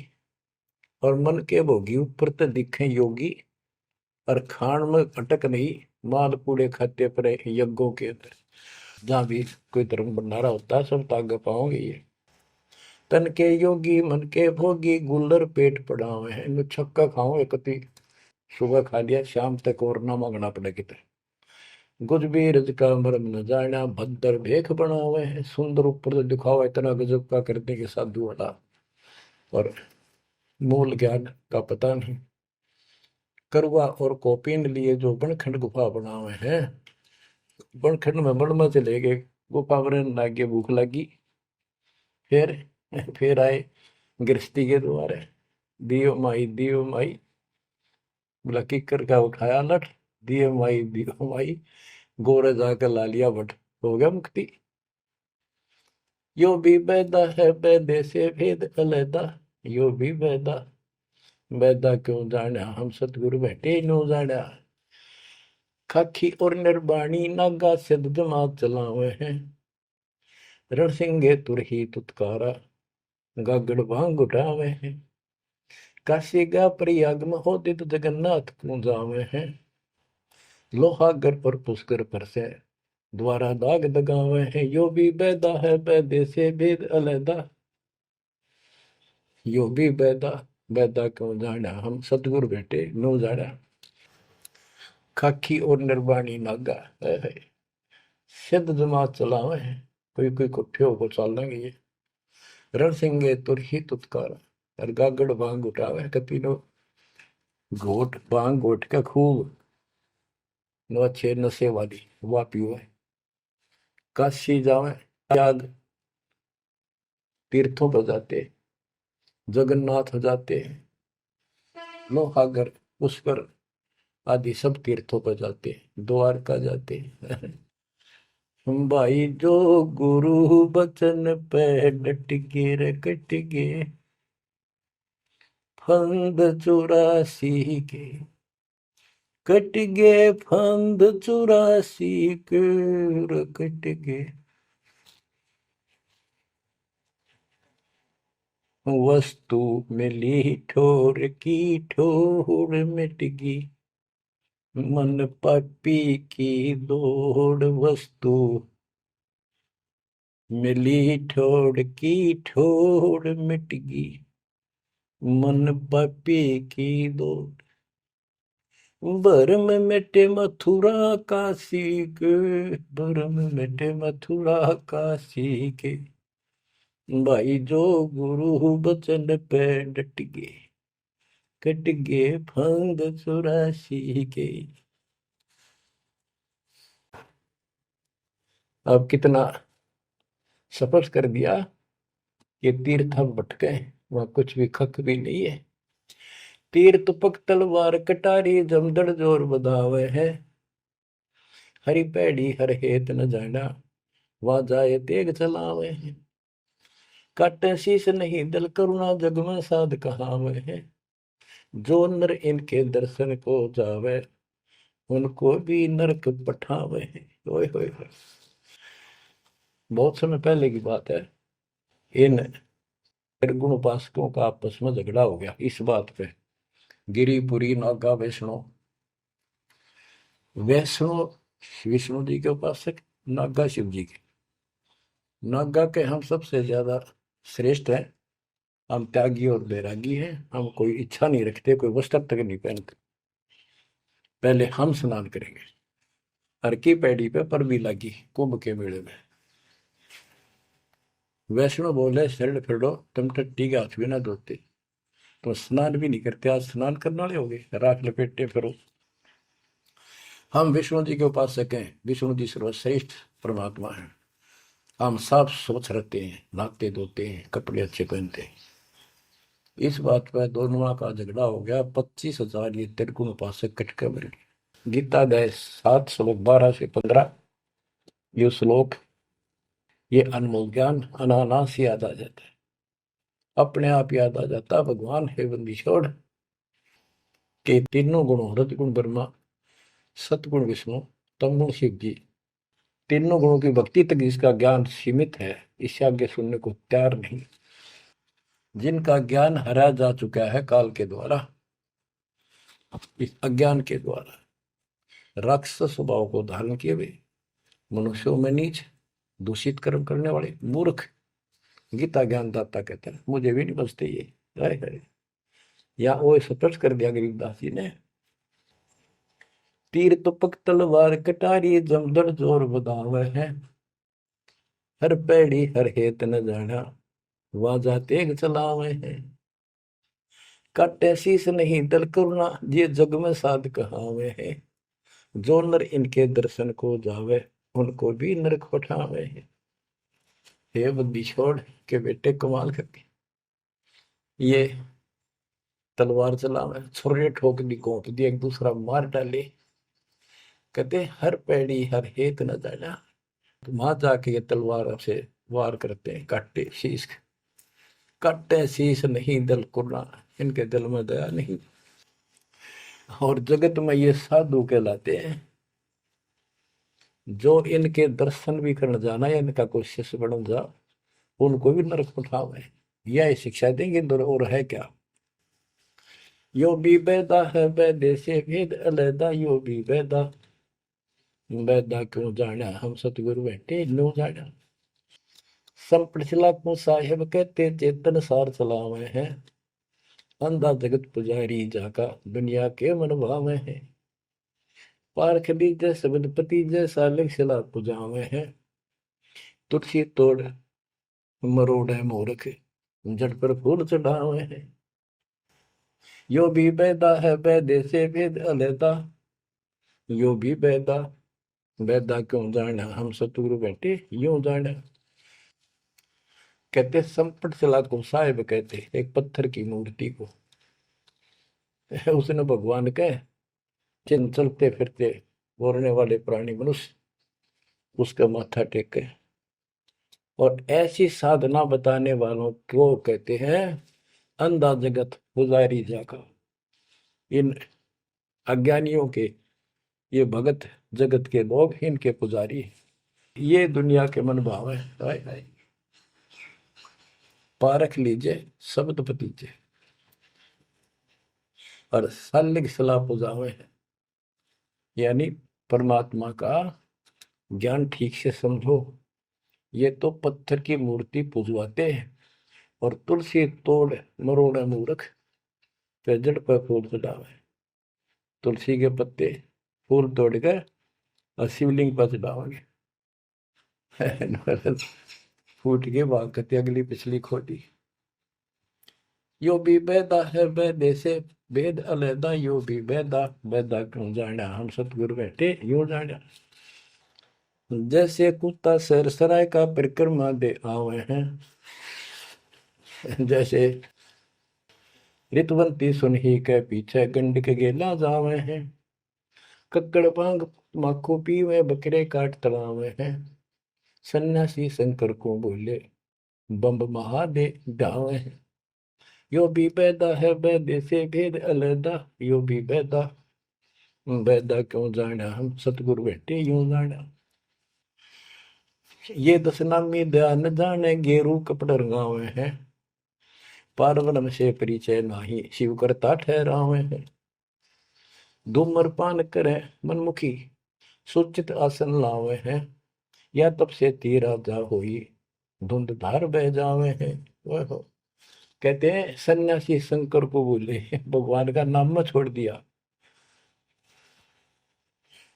और मन के भोगी, ऊपर तो दिखे योगी, और खान में अटक नहीं, माल कूड़े खाते पर यज्ञों के अंदर, जहां भी कोई धर्म भंडारा होता है सब तागे पाओगे ये। तन के योगी मन के भोगी, गुल्लर पेट पड़ावे हैं, इनमें छक्का खाओ एक, सुबह खा लिया शाम तक और ना मांगना पड़े कितने। गुज भी रज का मर्म न जाना, भद्र भेख बनावे हैं, सुंदर ऊपर से दिखावा इतना गजब का करने के साधु वाला, और मूल ज्ञान का पता नहीं। करुआ और कोपीन लिए जो बनखंड गुफा बनावे हैं, बनखंड में बन में चले गए, गुफा बनने लागे, भूख लगी, फिर फिर आए गृहस्थी के द्वारे, दियो माई, बोला किकर का उठाया लठ, दियो माई, गोरे जाकर ला लिया भट, हो गया मुक्ति। यो भी बैदा है बैदे से भेद अलैदा, यो भी बैदा, बैदा क्यों जाना हम सतगुरु बैठे नो जाना। खाखी और निर्बाणी नागा सिद्ध जमात चलावे हैं, रणसिंगे तुरही तुतकारा, गागड़ भांग उठावे हैं। काशी गा प्रयाग में होते तो जगन्नाथ क्यों जावे हैं, लोहागर पर पुष्कर पर से द्वारा दाग दगावे हैं। यो भी बैदा है बैदे से भेद अलैदा, यो भी बैदा, बैदा क्यों जाना हम सतगुरु बैठे नो जाना। खाकी और निर्वाणी नागा है, सिद्ध जमात चलावे हैं, कोई कोई कुठे हो चल लेंगे ये। रण सिंगे तुरही तुतकार, और गागड़ भांग उठावे कपीनो, घोट भांग घोट का खूब, नो अच्छे नशे वाली वा पीवे। काशी जावे, त्याग तीर्थों पर जाते, जगन्नाथ हो जाते, लोहागर पुष्कर आदि सब तीर्थों पर जाते, द्वारका जाते। भाई जो गुरु बचन पे डट गे रे कट गे फंद 84 के, कट गे फंद 84 के रे कट गे। वस्तु मिली ठोर की ठोर मिट गई, मन पापी की दौड़। वस्तु मिली ठोर की ठोर मिट गई, मन पापी की दौड़। भरम मिटे मथुरा काशी के, भरम मिटे मथुरा काशी के। भाई जो गुरु बचन पे डट गए, कट गए फंद 84 के। अब कितना सफर कर दिया, ये तीर्थ हम भटके, वहां कुछ भी खक भी नहीं है। तीर तुपक तलवार कटारी जमदड़ जोर बधावे है, हरी पैड़ी हर हेत न जाना, वहां जाए तेग चलावे है। काटे शीश नहीं दल करुणा जग में साध कहावे है, जो नर इनके दर्शन को जावे, उनको भी नरक पठावे है। ओए होए होए। बहुत समय पहले की बात है, इन निर्गुण उपासकों का आपस में झगड़ा हो गया इस बात पे। गिरिपुरी नागा वैष्णो, वैष्णो विष्णु जी के उपासक, नागा शिव जी के। नागा के हम सबसे ज्यादा श्रेष्ठ हैं, हम त्यागी और बैरागी हैं, हम कोई इच्छा नहीं रखते, कोई वस्त्र तक नहीं पहनते। पहले हम स्नान करेंगे। हर की पैड़ी पे पर भी लगी कुंभ के मेले में। वैष्णो बोले शरण फिरो, तुम टट्टी के हाथ भी ना धोते, तो स्नान भी नहीं करते, आज स्नान करने वाले हो गए, राख लपेटे फिरो। हम विष्णु जी के उपासक हैं, विष्णु जी सर्वश्रेष्ठ परमात्मा है। हम साफ स्वच्छ रहते हैं, नहाते धोते हैं, कपड़े अच्छे पहनते हैं। इस बात पर दोनों का झगड़ा हो गया। 25,000 ये त्रिगुण उपासक कटके मर गए। गीता अध्याय 7 श्लोक 12 से 15, ये श्लोक, ये अनमोल ज्ञान अनायास याद आ जाता है, अपने आप याद आ जाता। भगवान है बंदी छोड़ के तीनों गुणों, रजगुण ब्रह्मा, सतगुण विष्णु, तमगुण शिव जी, तीनों गुणों की भक्ति तक जिसका ज्ञान सीमित है, इससे आगे सुनने को तैयार नहीं। जिनका ज्ञान हरा जा चुका है काल के द्वारा, इस अज्ञान के द्वारा, राक्षस स्वभाव को धारण किए हुए, मनुष्यों में नीच, दूषित कर्म करने वाले मूर्ख, गीता ज्ञानदाता कहते हैं, मुझे भी नहीं बचते ये। हाय हाय। या वो स्पष्ट कर दिया गरीबदास जी ने, तीर तुपक तलवार कटारी जमदड़ जोर बधावे है, हर पैड़ी हर हेत न जाना, वाजा तेग चलावे है। काटे शीस नहीं दल करुणा, ये जग में साध कहावे है, जो नर इनके दर्शन को जावे, उनको भी नरक पठावे है। हे बुद्धि छोड़ के बेटे कमाल करके, ये तलवार चलावे, छुरे ठोक दी, घोंप दी, एक दूसरा मार डाले। कहते हर पैड़ी हर हेत न जाना, तो वहां जाके ये तलवार से वार करते हैं, काटे शीश, काटे शीश नहीं दल कुर्रा, इनके दिल में दया नहीं। और जगत में ये साधु कहलाते हैं, जो इनके दर्शन भी करने जाना या इनका कोई शिष्य बन जा, उनको भी नरक पठावे। यह शिक्षा देंगे और है क्या। यो भी बैदा है बैदे से भेद अलैदा, यो भी बैदा, बैदा क्यों जाना हम सतगुरु बैठे नो जाना। संप्रचला को साहेब कहते चेतन सार चलावे हैं, अंधा जगत पुजारी जाका दुनिया के मन भावे हैं। पारख लीजे सबदपति जैसा लिखला पुजावे हैं, तुलसी तोड़ मरोड़े मूर्ख, जड़ पर फूल चढ़ावे हैं। यो भी बैदा है बैदे से भेद अलैदा, यो भी बैदा, बैदा क्यों जाना हम सतगुरु बैठे यूं जाना। कहते संपट चला को साहिब कहते एक पत्थर की मूर्ति को, उसने भगवान कहे, चिन्ह चलते फिरते बोलने वाले प्राणी मनुष्य, उसका माथा टेके। और ऐसी साधना बताने वालों को कहते हैं अंधा जगत पुजारी जाका। इन अज्ञानियों के, ये भगत जगत के लोग इनके पुजारी। ये दुनिया के मन भाव है। हाय हाय, पारख लीजिए शब्द पतीजे और सालिक सलाह पुजावे है। यानी परमात्मा का ज्ञान ठीक से समझो। ये तो पत्थर की मूर्ति पूजवाते हैं और तुलसी तोड़ मरोड़े मूर्ख पे जड़ पर फूल चढ़ावे। तुलसी के पत्ते फूल तोड़कर और शिवलिंग पर चढ़ाओगे। फूट के भागते अगली पिछली खोटी। यो भी बेदा है बेदे से भेद अलैदा, यो भी बेदा बेदा क्यों जाना हम सतगुरु बैठे यूं जाना। जैसे कुत्ता सर सराय का परिक्रमा दे आवे हैं, जैसे ऋतवंती सुनही के पीछे गंड के गेला जावे हैं। कक्कड़ भांग माखो पीवे बकरे काट तलावे हैं। सन्यासी शंकर को बोले बम्ब महादे डावे हैं। यो भी बैदा है बैदे से भेद अलैदा, यो भी बैदा बैदा क्यों जाना हम सतगुरु बैठे यूं जाना। ये दशनामी ध्यान जाने गेरू कपड़ रंगावे हैं। पारब्रह्म से परिचय नाही शिव करता ठहरावे हैं। धूम्रपान करे मनमुखी सूचित आसन लावे हैं। या तब से तीरा जा होई धुंध धार बह जावे हैं। वह कहते हैं सन्यासी शंकर को बोले भगवान का नाम में छोड़ दिया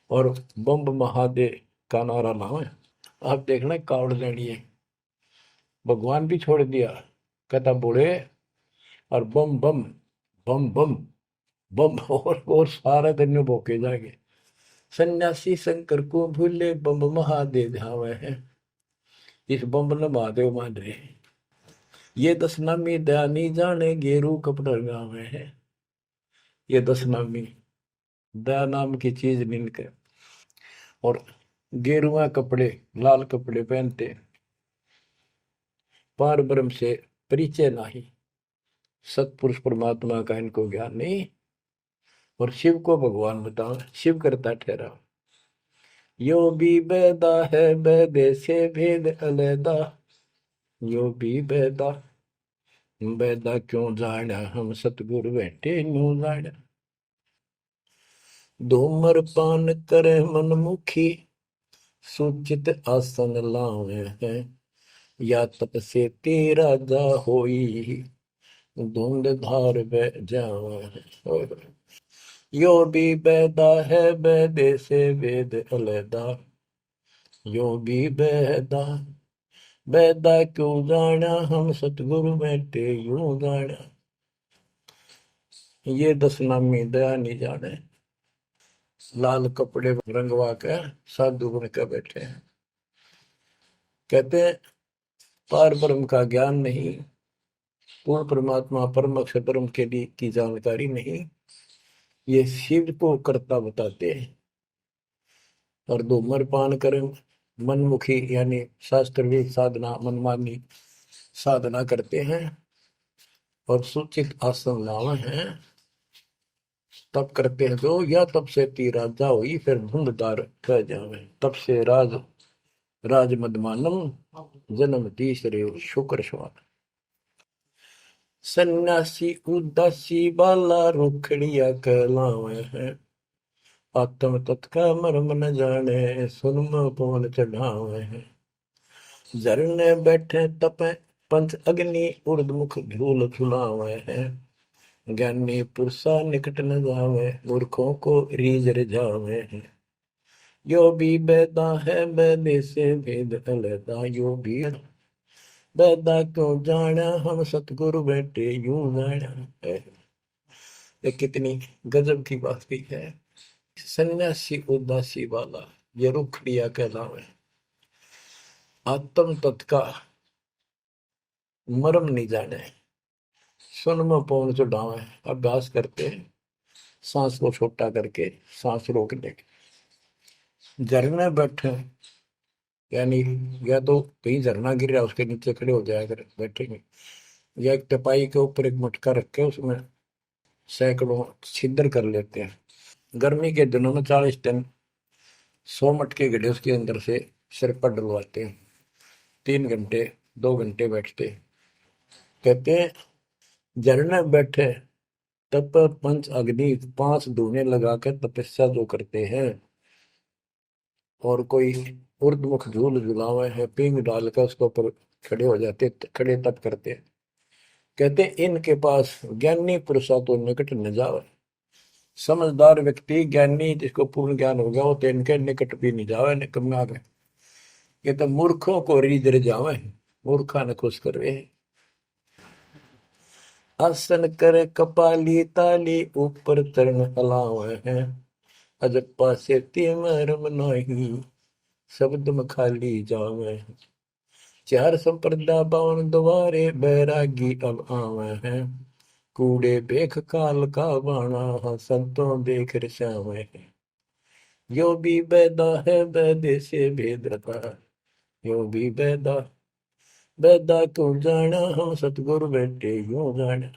और बम्ब महादेव का नारा लावे। आप देखना कावड़ लेनी है, भगवान भी छोड़ दिया, कहता बोले और बम बम बम बम बम और सारा दिन भोके जाएंगे। सन्यासी शंकर को भूले बम महादेव धावे हैं। इस बम ने महादेव मान रहे। ये दशनामी दयानी जाने गेरू कपड़ गावे हैं। ये दशनामी दया नाम की चीज मिलकर और गेरुआ कपड़े लाल कपड़े पहनते। पार ब्रह्म से परिचय नहीं, सतपुरुष परमात्मा का इनको ज्ञान नहीं। और शिव को भगवान बताओ, शिव करता ठहरा। यो भी बैदा है बैदे से भेद अलैदा, यो भी बैदा बैदा क्यों जाना हम सतगुरु बैठे न्यू जाना। धूमर पान करे मनमुखी सूचित आसन लावे हैं। या तप से तेरा जा होई धुंध धार बह जावे। यो भी बैदा है बैदे से वेद अलैदा, यो भी बैदा बैदा क्यों जाना हम सतगुरु बैठे यूं जाना। ये दशनामी दया नहीं जाने, लाल कपड़े रंगवा के साधु बन के बैठे हैं। कहते हैं पार ब्रह्म का ज्ञान नहीं, पूर्ण परमात्मा परम अक्षर ब्रह्म के लिए की जानकारी नहीं। ये शिव को करता बताते हैं। और धूम्रपान करें मनमुखी यानी शास्त्र साधना मनमानी साधना करते हैं और सूचित आसन लावे हैं। तब करते हैं जो या तब से तीरा जाओ ही फिर धुंधदार कह जावे। तब से राज मदमानम जन्म तीसरे शुक्र स्वाद। सन्यासी उदासी बाला रुखड़िया कहलावे हैं। आत्म तत्का मर्म न जाने सुन पवन चढ़ावे हैं। झरने बैठे तपे पंच अग्नि उर्दमुख धूल झुलावे हैं। ज्ञानी पुरुषा निकट न जावे मूर्खों को रीझ रिझावे हैं। यो भी बैदा है बैदे से भेद अलैदा, यो भी बैदा क्यों जाना हम सतगुरु बैठे यूं जाना है। ये कितनी गजब की बात भी है। सन्यासी उदासी वाला ये रुखड़िया कहलावे। आत्म तत्का मर्म नहीं जाने सुन में पौन चढ़ावे। अभ्यास करते हैं सांस को छोटा करके सांस रोकने के। झरने बैठे यानी या तो कहीं झरना गिर रहा है उसके नीचे खड़े हो जाया कर बैठेंगे, या एक टपाई के ऊपर एक मटका रख के उसमें सैकड़ों छिद्र कर लेते हैं। गर्मी के दिनों में 40 दिन 100 मटके गड्ढे उसके अंदर से सिर पर डलवाते हैं। 3 घंटे 2 घंटे बैठते हैं। कहते हैं झरने बैठे तप पंच अग्नि 5 धूने लगा कर तपस्या जो करते हैं, और कोई उर्दमुख झूल झुलावे है पींग डालकर उसके ऊपर खड़े हो जाते, खड़े तप करते हैं। कहते हैं इनके पास ज्ञानी पुरुषा तो निकट न जावे। समझदार व्यक्ति ज्ञानी जिसको पूर्ण ज्ञान हो गया वो तो इनके निकट भी नहीं जावे, निकम्मे आ गए। ये तो मूर्खों को रीझ जावे, मूर्खा ने खुश करवे। आसन करे कपाली ताली ऊपर तरण हलावे है, अजप्पा से मरम नहीं शब्द में खाली जावे। चार संप्रदा बावन द्वारे बैरागी अब आवे हैं, कूड़े बेख काल का बाणा संतों देख रसावे हैं। यो भी बैदा है बैदे से भेद रखा, यो भी बैदा बैदा क्यों जाना हम सतगुरु बैठे यूं जाना।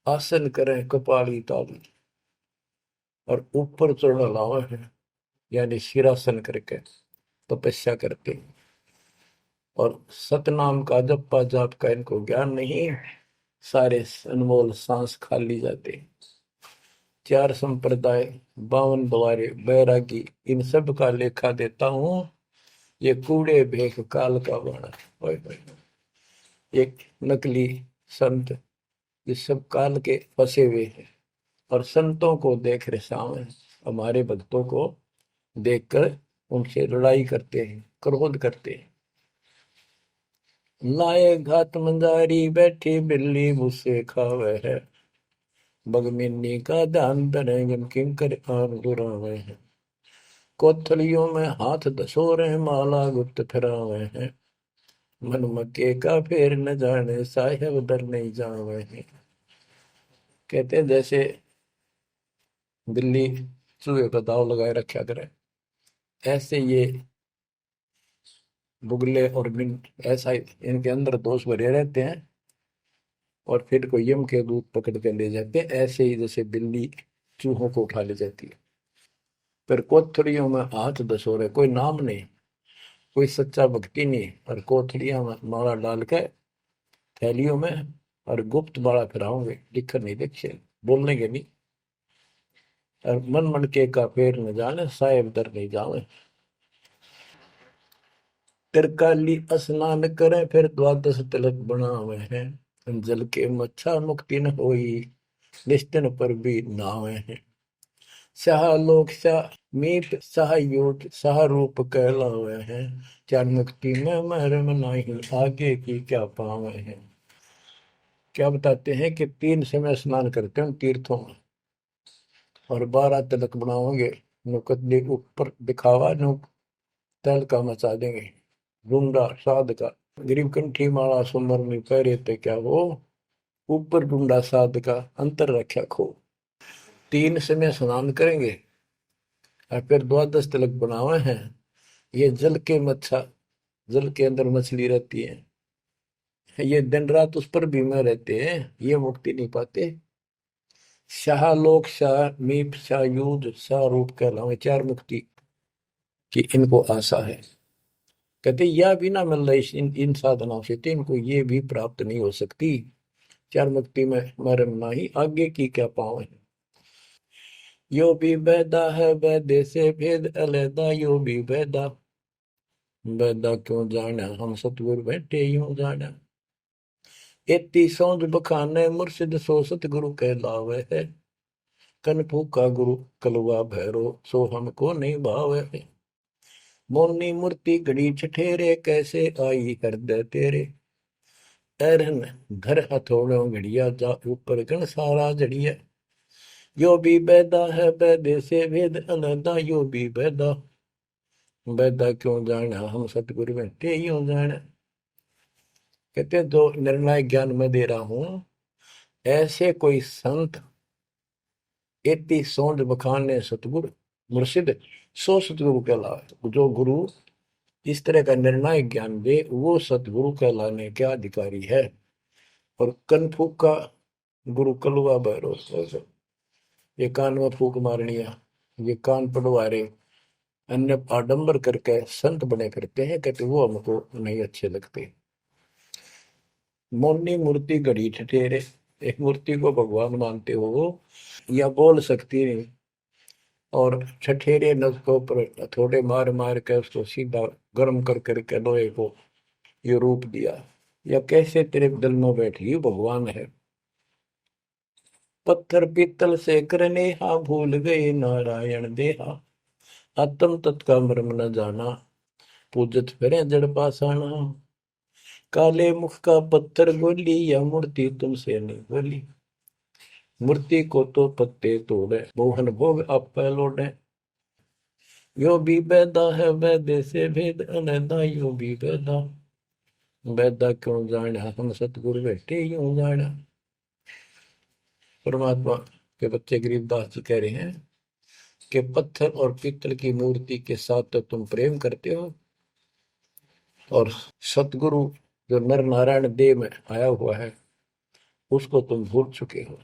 आसन करें कपाली ताली और ऊपर चढ़ लावा है, यानी सिरासन करके तपस्या करते। और सतनाम का जप्पा जाप का इनको ज्ञान नहीं, सारे अनमोल सांस खाली जाते। चार संप्रदाय 52 द्वारे बैरागी इन सब का लेखा देता हूं, ये कूड़े भेख काल का बाणा। ओए होए, एक नकली संत ये सब काल के फंसे हुए हैं, और संतों को देख रहे सामने, हमारे भक्तों को देखकर उनसे लड़ाई करते हैं, क्रोध करते हैं। लाए घात मंदारी बैठी बिल्ली मुझसे खावे है, बगमिन्नी का ध्यान धरे किंकर आन दुरावे हैं। कोथलियों में हाथ दसोरे माला गुप्त फिरावे हैं, मन मक्के का फेर न जाने साहेब दर नहीं जावे हैं। कहते हैं जैसे बिल्ली चूहे का दाव लगाए रखा करे, ऐसे ये बुगले और मिनट ऐसा इनके अंदर दोष भरे रहते हैं, और फिर कोई यम के दूत पकड़ के ले जाते हैं, ऐसे ही जैसे बिल्ली चूहों को उठा ले जाती है। फिर कोथड़ियों में हाथ दसोरे, कोई नाम नहीं, कोई सच्चा भक्ति नहीं, और कोथड़ियां में माला डाल के थैलियों में, और गुप्त माला फिराओगे, लिखकर नहीं देखे, बोलने के नहीं। और मन मन के का फेर न जाने साहेब दर नहीं जावे। तिरकाली स्नान करें फिर द्वादश तिलक बनावे हैं, जल के मच्छा मुक्ति न होई निश्चन पर भी नावे हैं। शाह लोक शाह मीत शाह योग शाह रूप कहलावे हैं, चार मुक्ति में मरम नहीं आगे की क्या पावे हैं। क्या बताते हैं कि 3 समय स्नान करते हैं तीर्थों में, और 12 तिलक बनाओगे, नुकदली ऊपर दिखावा नु तल का मचा देंगे, ढूंढा साध का गरीब कंठी माला सुमर में पहरे ते क्या वो, ऊपर ढूंढा साध का अंतर रखा खो। 3 समय स्नान करेंगे और फिर द्वादश तिलक बनावे हैं। ये जल के मच्छा, जल के अंदर मछली रहती है, ये दिन रात उस पर बीमा रहते हैं, ये मुक्ति नहीं पाते। शाह लोक शाह मीप शाह युद्ध शाह रूप कहलावे, 4 मुक्ति की इनको आशा है। कहते यह भी ना मिल रही इन साधनाओं से तो इनको ये भी प्राप्त नहीं हो सकती। 4 मुक्ति में मरम नाही आगे की क्या पावे। यो भी बैदा है बैदे से भेद अलैदा, यो भी बैदा बैदा क्यों जाना हम सतगुरु बैठे यूं जाना। एती सौंद बखाने मुर्शिद सो सतगुरु कहलावे है, कन फूका गुरु कलवा भैरो सो हमको नहीं भावे है। मोनी मूर्ति घड़ी ठठेरे कैसे आई हृदय तेरे, एरन घर हथौड़ों घड़िया जा ऊपर गण सारा जड़िया। यो भी बैदा है बैदे से भेद अलैदा, यो भी बैदा बैदा क्यों जाना हम सतगुरु बैठे यूं जाना। कहते जो निर्णायक ज्ञान मैं दे रहा हूं, ऐसे कोई संत एती सोंद बखाने सतगुरु मुर्शिद सो सतगुरु कहलावे। जो गुरु इस तरह का निर्णायक ज्ञान दे, वो सतगुरु कहलाने के अधिकारी है। और कनफूक का गुरु कलुआ भैरव, ये कान में फूक मारनिया, ये कान पड़वारे, अन्य आडंबर करके संत बने करते हैं, कहते वो हमको नहीं अच्छे लगते। मौनी मूर्ति घड़ी ठठेरे, एक मूर्ति को भगवान मानते हो या बोल सकती नहीं, और ठठेरे न उसको ऊपर थोड़े मार मार के उसको सीधा गर्म कर करके लोहे को ये रूप दिया, या कैसे तेरे दिल में बैठी भगवान है। पत्थर पीतल से करने हा, भूल गए नारायण देहा, आत्म तत्का मर्म न जाना, पूजत फिरे जड़ पासाना। काले मुख का पत्थर बोली, या मूर्ति तुमसे नहीं बोली, मूर्ति को तो पत्ते तोड़े, मोहन भोग आप लौटे। यो भी बैदा है वैदे से भेद अनैदा, यो भी बैदा, बैदा क्यों जाना हम सतगुरु बैठे यूं जाना। परमात्मा के बच्चे गरीबदास जी कह रहे हैं कि पत्थर और पीतल की मूर्ति के साथ तो तुम प्रेम करते हो, और सतगुरु जो नर नारायण देव में आया हुआ है उसको तुम भूल चुके हो।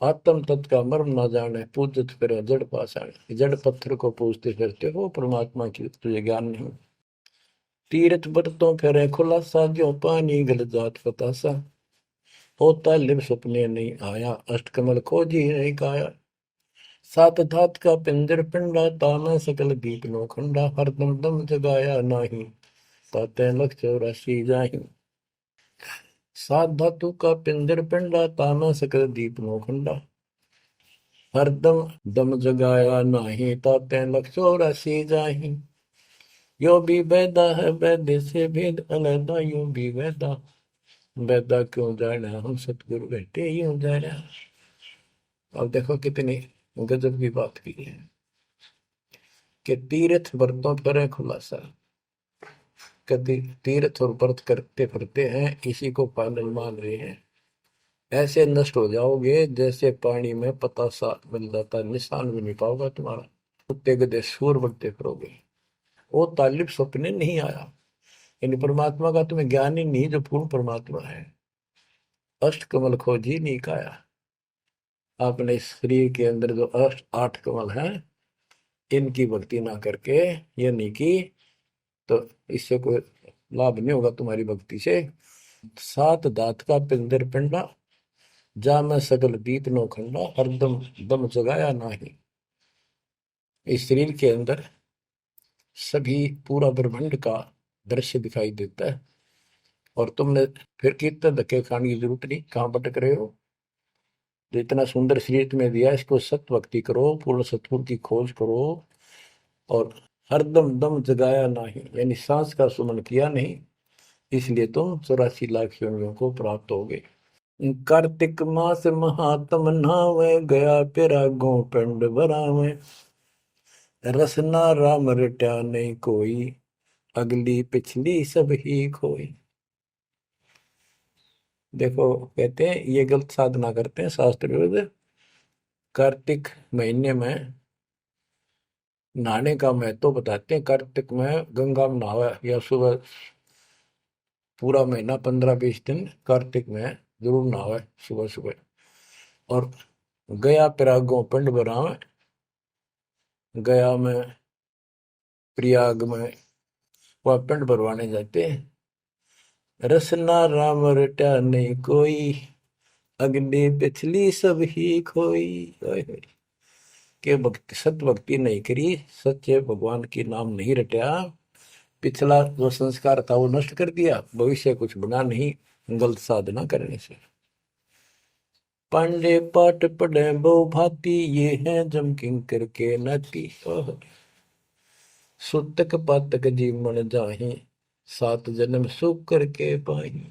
आत्म तत्व का मर्म ना जाने, पूजत फिर जड़ पाषाण, जड़ पत्थर को पूजते फिरते हो, परमात्मा की तुझे ज्ञान नहीं। तीर्थ बरतों फिर खुलासा, जो पानी गल जात फतासा, होता लिव सपने नहीं आया, अष्टकमल खोजी नहीं काया। सात धात का पिंजर पिंडा, ताना सकल दीप नो खंडा, हरदम दम जगाया नाही, ताते लख 84 जाहि। सात धातु का पिंजर पिंडा, ताना सकल दीप नो खंडा, हरदम दम जगाया नाही, ताते लख 84 जाहि। यो भी वैदा है वैद्य से भेद अलैदा, यो भी वैदा, वैदा क्यों जाना हम सतगुरु बैठे यूं जाना। अब देखो कितनी गजब की बात की है कि तीर्थ व्रतों पर खुलासा, कभी तीर्थ और व्रत करते फिरते हैं, इसी को पालन मान रहे हैं। ऐसे नष्ट हो जाओगे जैसे पानी में पतासा मिल जाता, निशान भी नहीं पाओगा तुम्हारा, कुत्ते गधे सूर बनते फिरोगे। वो तालिब सपने नहीं आया, यानी परमात्मा का तुम्हें ज्ञान ही नहीं, जो पूर्ण परमात्मा है। अष्ट कमल खोजी नहीं काया, आपने इस शरीर के अंदर जो अष्ट 8 कमल हैं इनकी भक्ति ना करके ये नहीं की, तो इससे कोई लाभ नहीं होगा तुम्हारी भक्ति से। सात दात का पिंदर पिंडा, जा मैं सकल दीप नो खंडा, हरदम दम जगाया नाही। इस शरीर के अंदर सभी पूरा ब्रह्मांड का दृश्य दिखाई देता है, और तुमने फिर कीर्तन धक्के खाने की जरूरत नहीं, कहाँ भटक रहे हो। जो इतना सुंदर शरीर तुम्हें दिया, इसको सत भक्ति करो, पूर्ण सतगुरु की खोज करो, और हरदम दम जगाया नहीं, यानी सांस का सुमन किया नहीं, इसलिए तुम 84 लाख योनियों को प्राप्त हो गए। कार्तिक मास महात्म नहावे, गया पिरागो पिंड भरावे, रसना राम रट्या नहीं कोई, अगली पिछली सब ही खोई। देखो कहते हैं ये गलत साधना करते हैं शास्त्र विरुद्ध। कार्तिक महीने में नहाने का महत्व बताते हैं। कार्तिक में गंगा में नहावा, या सुबह पूरा महीना 15-20 दिन कार्तिक में जरूर नहावे सुबह सुबह। और गया प्रयागों पिंड भरावे, गया में प्रयाग में वह पिंड भरवाने जाते हैं। रसना राम रटा नहीं कोई, अगली पिछली सब ही खोई। के भक्ति सत भक्ति नहीं करी, सच्चे भगवान की नाम नहीं रटा, पिछला जो संस्कार था वो नष्ट कर दिया, भविष्य कुछ बना नहीं गलत साधना करने से। पांडे पाठ पढ़े बहु भांति, ये है जम किंकर के नाती। सुतक पातक जीवन जाहि, 7 जन्म सुख करके पाही।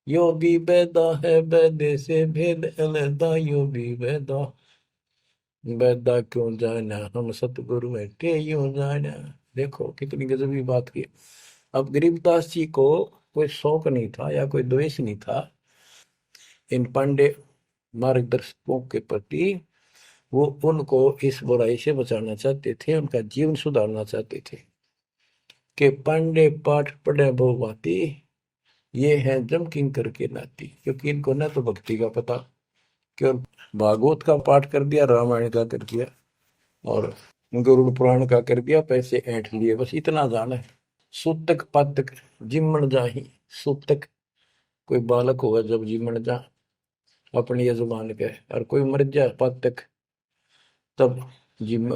यो भी बैदा है बैदे से भेद अलैदा, यो भी बैदा, बैदा क्यों जाना हम सतगुरु बैठे यूं जाना। देखो कितनी गजबी बात की। अब गरीबदास जी को कोई शौक नहीं था या कोई द्वेष नहीं था इन पांडे मार्गदर्शकों के प्रति, वो उनको इस बुराई से बचाना चाहते थे, उनका जीवन सुधारना चाहते थे। के पांडे पाठ पढ़े बहु भांति, ये है जम किंकर के नाती, क्योंकि इनको ना तो भक्ति का पता, केवल भागवत का पाठ कर दिया, रामायण का कर दिया और गरुड़ पुराण का कर दिया, पैसे ऐंठ लिए, बस इतना जाना है। सूतक पातक जिमण जाही, सूतक कोई बालक होगा जब जिमण जा अपनी यजमान के, और कोई मर जा पातक तब जिम।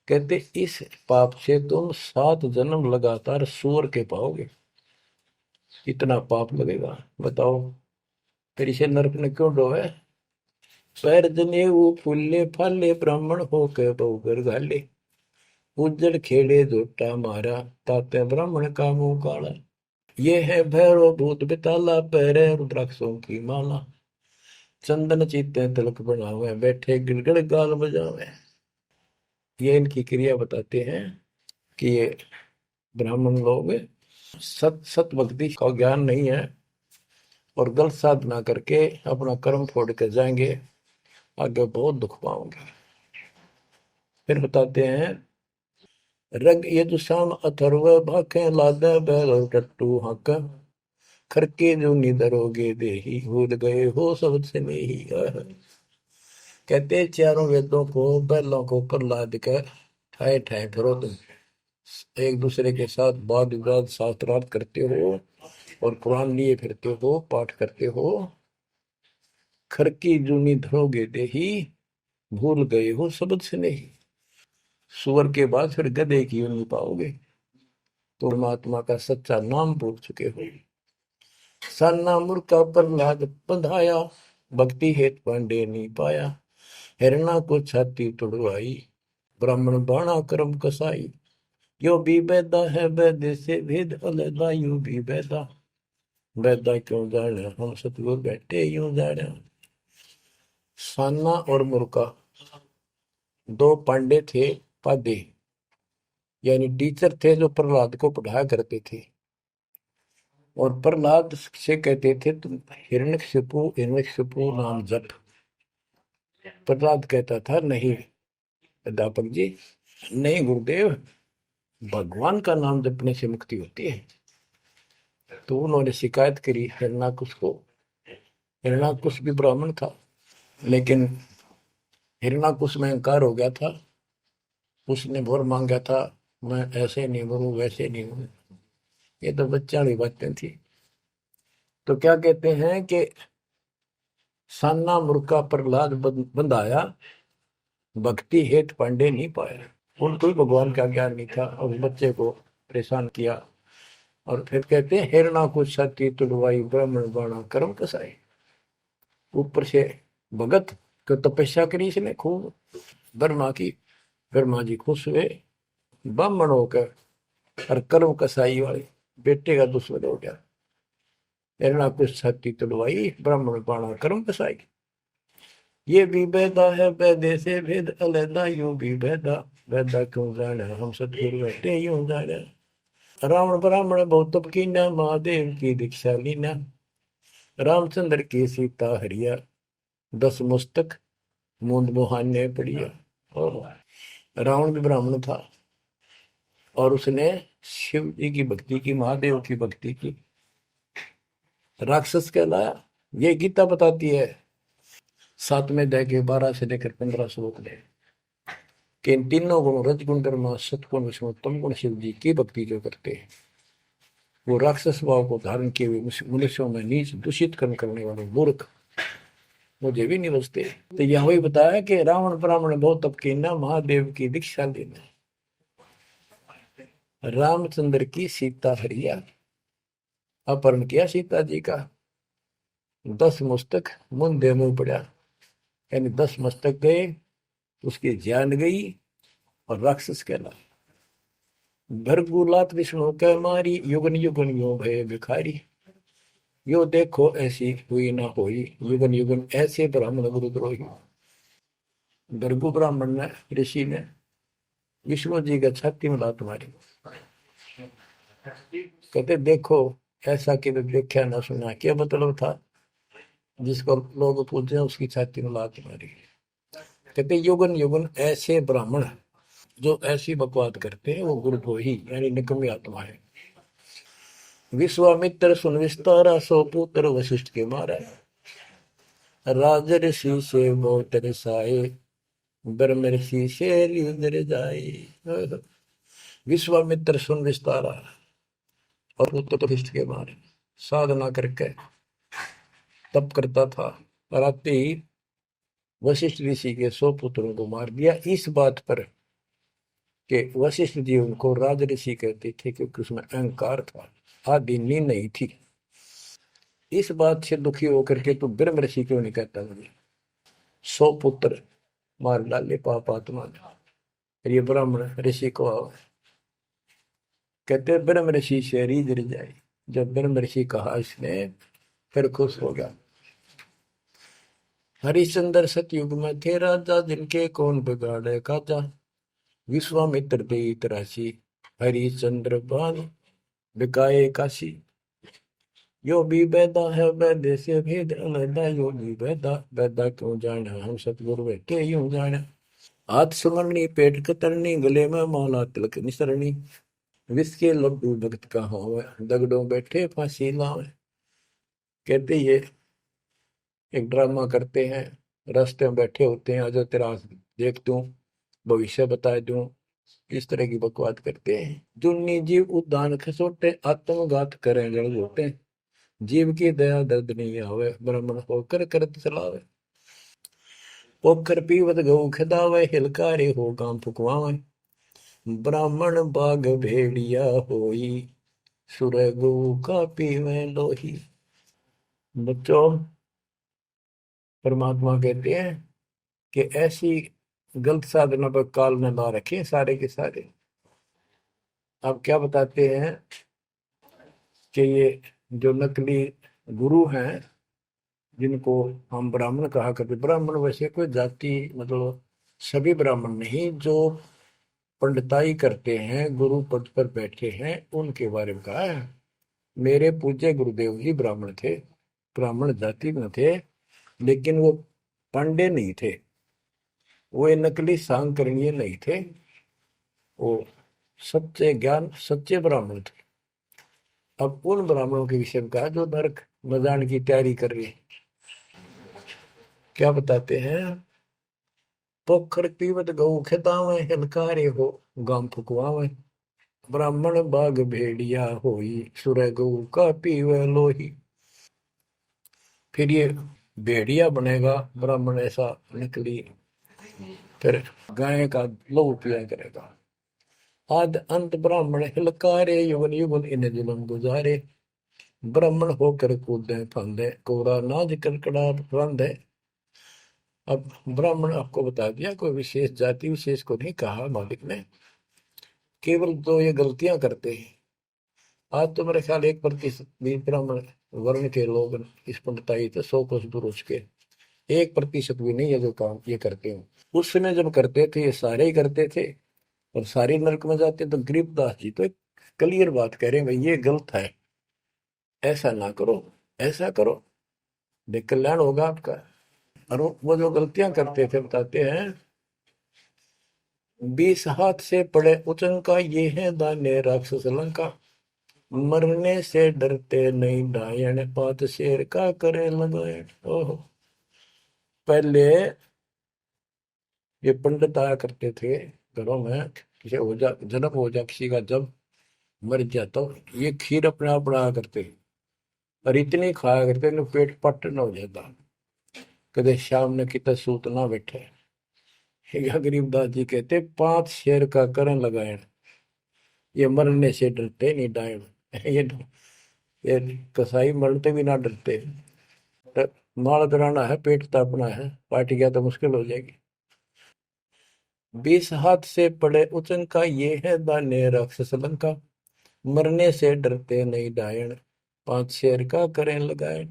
कहते इस पाप से तुम 7 जन्म लगातार सूअर के पाओगे, इतना पाप लगेगा, बताओ। फिर इसे नरक ने क्यों डोवे? पैर जने वो फूले फाले, ब्राह्मण हो के बहुगर घाले, उज्जड़ खेड़े झोटा मारा, ताते ब्राह्मण का मुंह काला। ये है भैरव भूत बेताला, पैरे रुद्राक्षों की माला, चंदन चीते तिलक बनावे, बैठे गिड़गड़ गाल बजावे। ये इनकी क्रिया बताते हैं कि ये ब्राह्मण लोग सत भक्ति का ज्ञान नहीं है और गलत साधना करके अपना कर्म फोड़ के जाएंगे, आगे बहुत दुख पाओगे। फिर बताते हैं रग यजुषाम अथर्व भाखे, लादे बैल और टट्टू हक, खरके जो निधरोगे देही, भूल गए हो सबसे नहीं। कहते चारों वेदों को बैलों को ऊपर लाद कर ठाए ठाए फिरो तुम, एक दूसरे के साथ वाद विवाद शास्त्रार्थ करते हो और कुरान लिए फिरते हो, पाठ करते हो। खरकी जूनी धरोगे देही, भूल गए हो शब्द से नहीं। सुअर के बाद फिर गधे की यूं नहीं पाओगे, तो परमात्मा का सच्चा नाम भूल चुके हो। सन्ना मुर्का प्रहलाद बंधाया, भक्ति हेत पांडे नहीं पाया, हिरणा को छाती तुड़वाई, ब्राह्मण बाणा कर्म कसाई। यो भी बैदा है बैदे से भेद अलगा, यूं भी बैदा, बैदा क्यों जाने हम सतगुर बैठे यूं जाने। सान्ना और मुर्का 2 पांडे थे, पादे यानी टीचर थे, जो प्रहलाद को पढ़ाया करते थे। और प्रहलाद से कहते थे तुम हिरण्यकशिपु नाम जप। प्रहलाद कहता था नहीं अध्यापक जी, नहीं गुरुदेव, भगवान का नाम जपने से मुक्ति होती है। तो उन्होंने शिकायत करी हिरणाकुश को। हिरणाकुश भी ब्राह्मण था, लेकिन हिरणाकुश में अहंकार हो गया था। उसने वर मांगा था, मैं ऐसे नहीं मरूं वैसे नहीं मरूं। ये तो बच्चा वाली बातें थी। तो क्या कहते हैं कि सान्ना मुर्का प्रहलाद बंधाया, भक्ति हेत पांडे नहीं पाया। उनको भी भगवान का ज्ञान नहीं था और उस बच्चे को परेशान किया। और फिर कहते हैं हिरणा को छाती तुड़वाई, ब्राह्मण बाणा कर्म कसाई। ऊपर से भगत को तपस्या करी इसने खूब ब्रह्मा की, ब्रह्मा जी खुश हुए, ब्राह्मण होकर और कर्म कसाई वाले बेटे का दुश्मन हो गया। हिरणा को छाती तुड़वाई, ब्राह्मण बाणा कर्म कसाई। ये भी बैदा है बैदे से भेद अलैदा, यूं भी बैदा, बैदा क्यों जाने हम सतगुरु बैठे यूं जाने। रावण ब्राह्मण बहुत तप कीना, महादेव की दीक्षा लीना, रामचंद्र की सीता हरिया, 10 मुस्तक मूंद मुहाने पड़िया। और रावण भी ब्राह्मण था और उसने शिव जी की भक्ति की, महादेव की भक्ति की, राक्षस कहलाया। ये गीता बताती है 7वें अध्याय के 12 से लेकर 15 श्लोक में कि इन तीनों गुणों रजगुण कर्म सतगुण विष्णु तम गुण शिव जी की भक्ति जो करते हैं, वो राक्षस भाव को धारण किए हुए मनुष्यों में नीच दूषित कर्म करने वाले मूर्ख मुझे भी नहीं बचते। तो यह वही बताया कि रावण ब्राह्मण बहुत तप कीना, महादेव की दीक्षा लेना, रामचंद्र की सीता हरिया, अपहरण किया सीता जी का, 10 मस्तक मुंदे मुंह पड़ा, यानी 10 मस्तक गए, उसकी जान गई और राक्षस कहला। भरगुलात विष्णु कह मारी, युगन युगन यो भय भिखारी, यो देखो ऐसी हुई ना होई, युगन युगन ऐसे ब्राह्मण गुरुद्रोही। भृगु ब्राह्मण ने, ऋषि ने विष्णु जी का छाती में लात मारी, कहते देखो ऐसा कि देखा ना सुना। क्या मतलब था? जिसको लोग पूछते हैं उसकी छाती में लात मारी। कहते युगन युगन ऐसे ब्राह्मण जो ऐसी बकवाद करते हैं वो गुरुद्रोही यानी निकम्मी आत्मा है। विश्वामित्र सुन विस्तारा, सो पुत्र वशिष्ठ के मारा। राजर्षि से बहुत रसाए, ब्रह्म ऋषि से उधर जाए। विश्वामित्र सुन विस्तारा और पुत्र वशिष्ठ के मारे। साधना करके तप करता था और आते ही वशिष्ठ ऋषि के 100 पुत्रों को मार दिया, इस बात पर कि वशिष्ठ जी उनको राज ऋषि कहते थे क्योंकि उसमें अहंकार था, आदि नींद नहीं थी। इस बात से दुखी होकर के तू ब्रह्म ऋषि क्यों नहीं कहता मुझे? 100 पुत्र मार डाले पाप आत्मा ने। ये ब्राह्मण ऋषि को कहते ब्रह्म ऋषि से रीझ जाए। जब ब्रह्म ऋषि कहा इसने फिर खुश हो गया। हरिश्चंद्र सतयुग में थे राजा, जिनके कौन बिगाड़े काजा। विश्वामित्र दे राशि, हरिश्चंद्र बान बिकाए काशी। यो भी बैदा है वैद्य से भेद अलैदा, यो भी बैदा बैदा क्यों जाना, हम सतगुरु बैठे यूं जाना। हाथ सुमरनी पेट कतरनी, गले में माला तिलक निसरनी। विष के लड्डू भगत का हो, दगड़ों बैठे फांसी लावे। कहते ये एक ड्रामा करते हैं, रास्ते में बैठे होते हैं, आजा तेरा देख दूं, भविष्य बता दूं, इस तरह की बकवाद करते हैं। जुन्नी जीव उद्दान खसोटे, आत्मघात करें जड़ घोटे। जीव की दया दर्द नहीं आवे, ब्राह्मण होकर करत चलावे। पोखर पीवत गऊ खिदावे, हिलकारे हो गांव फुकवावे। ब्राह्मण बाग भेड़िया होई, सुर गऊ का पीवे लोही। बच्चों, परमात्मा कहते हैं कि ऐसी गलत साधना पर काल न ला रखे सारे के सारे। अब क्या बताते हैं कि ये जो नकली गुरु हैं, जिनको हम ब्राह्मण कहा करते, ब्राह्मण वैसे कोई जाति मतलब सभी ब्राह्मण नहीं, जो पंडिताई करते हैं, गुरु पद पर बैठे हैं, उनके बारे में कहा है। मेरे पूज्य गुरुदेव ही ब्राह्मण थे, ब्राह्मण जाति में थे, लेकिन वो पांडे नहीं थे, वो ये नकली सांकरणीय नहीं थे, वो सच्चे ज्ञान सच्चे ब्राह्मण थे। अब उन ब्राह्मणों के विषय में कहा जो नरक में जाने की तैयारी कर रही है। क्या बताते हैं? पोखर पीवत गऊ खेतावे, हिलकारे हो गांव फुकवावे। ब्राह्मण बाग भेड़िया होई, सुर गऊ का पीवे लोही। फिर ये भेड़िया बनेगा ब्राह्मण, ऐसा निकली, फिर गाय का लहू पिया करेगा। आद अंत ब्राह्मण हिलकारे, युगन युगन इन जुलम गुजारे। ब्राह्मण होकर कूदे फंदे, कोरा नाज कड़कड़ा रंधे। अब ब्राह्मण आपको बता दिया, कोई विशेष जाति विशेष को नहीं कहा मालिक ने, केवल तो ये गलतियां करते हैं। आज तो मेरे ख्याल 1% भी ब्राह्मण वर्ण के लोग इस पंडिताई से 100 कोस दूर उठ के 1% भी नहीं है जो काम ये करते हैं। उस समय जब करते थे ये सारे ही करते थे और सारे नरक में जाते, तो गरीबदास जी तो एक क्लियर बात कह रहे हैं, भाई ये गलत है, ऐसा ना करो, ऐसा करो, देख कल्याण होगा आपका। और वो जो गलतियां करते थे बताते हैं, 20 हाथ से पड़े उचंका, ये है दान्य राक्षस लंका। मरने से डरते नहीं डायन, पात शेर का करे लगाए। ओहो, पहले ये पंडित आया करते थे घरों में, किसी हो जा जन्म हो जा किसी का, जब मर जाता तो ये खीर अपने आप बनाया करते और इतनी खाया करते न पेट पट न हो जाता, कदे शाम ने कितना सूत ना बैठे। या गरीबदास जी कहते 5 शेर का करण लगाए, ये मरने से डरते नहीं डायन। ये ये कसाई मरते भी ना डरते। तो माल कराना है, पेट तापना है, पार्टी गया तो मुश्किल हो जाएगी। 20 हाथ से पड़े उचन का, ये है दान्य राक्षस लंका। मरने से डरते नहीं डायन, 5 शेर का करें लगाए।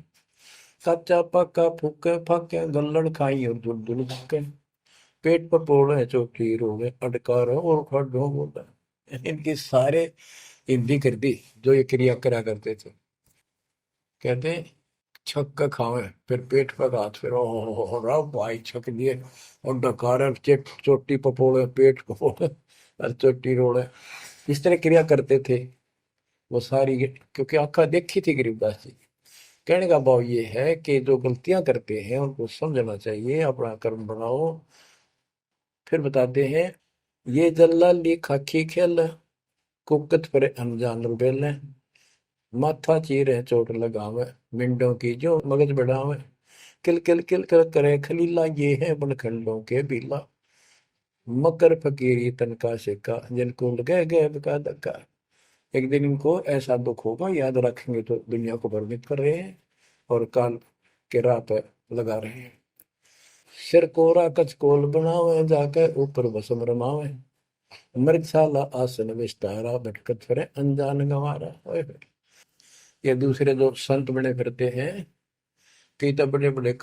कच्चा पक्का फूके फाके, गल्लड़ खाई और दुल दुल के। पेट पर पोड़े चौकी रोगे, अटकार और खड़ो बोला। इनकी सारे हिंदी कर दी जो ये क्रिया करा करते थे। कहते छक के खावे, फिर पेट पे हाथ, फिर ओ रहा भाई छक दिए, और डकार चोटी पपोड़े, पेट पपोड़े और चोटी रोड़े, इस तरह क्रिया करते थे वो सारी, क्योंकि आंखा देखी थी गरीबदास जी। कहने का भाव ये है कि जो गलतियां करते हैं उनको समझना चाहिए, अपना कर्म बनाओ। फिर बताते हैं, ये जल्लाली खाकी खेल, कुकत पर अनजान रुबेल, माथा चीरे चोट लगावे, मिंडों की जो मगज बढ़ावे, किल किल करे खलीला, ये है बनखंडों के बीला, मकर फकीरी तनका सिक्का, जिनको लगे गए का धक्का। एक दिन इनको ऐसा दुख होगा, याद रखेंगे तो दुनिया को भ्रमित कर रहे हैं और काल के राह पे लगा रहे हैं। सिर कोरा कचकोल बनावे, जाके ऊपर बसम रमावे, मृगशाला आसन विस्तारा, भटकत फिरे अनजान गंवारा। ये दूसरे जो संत बने फिरते हैं, कई तो बड़े बड़े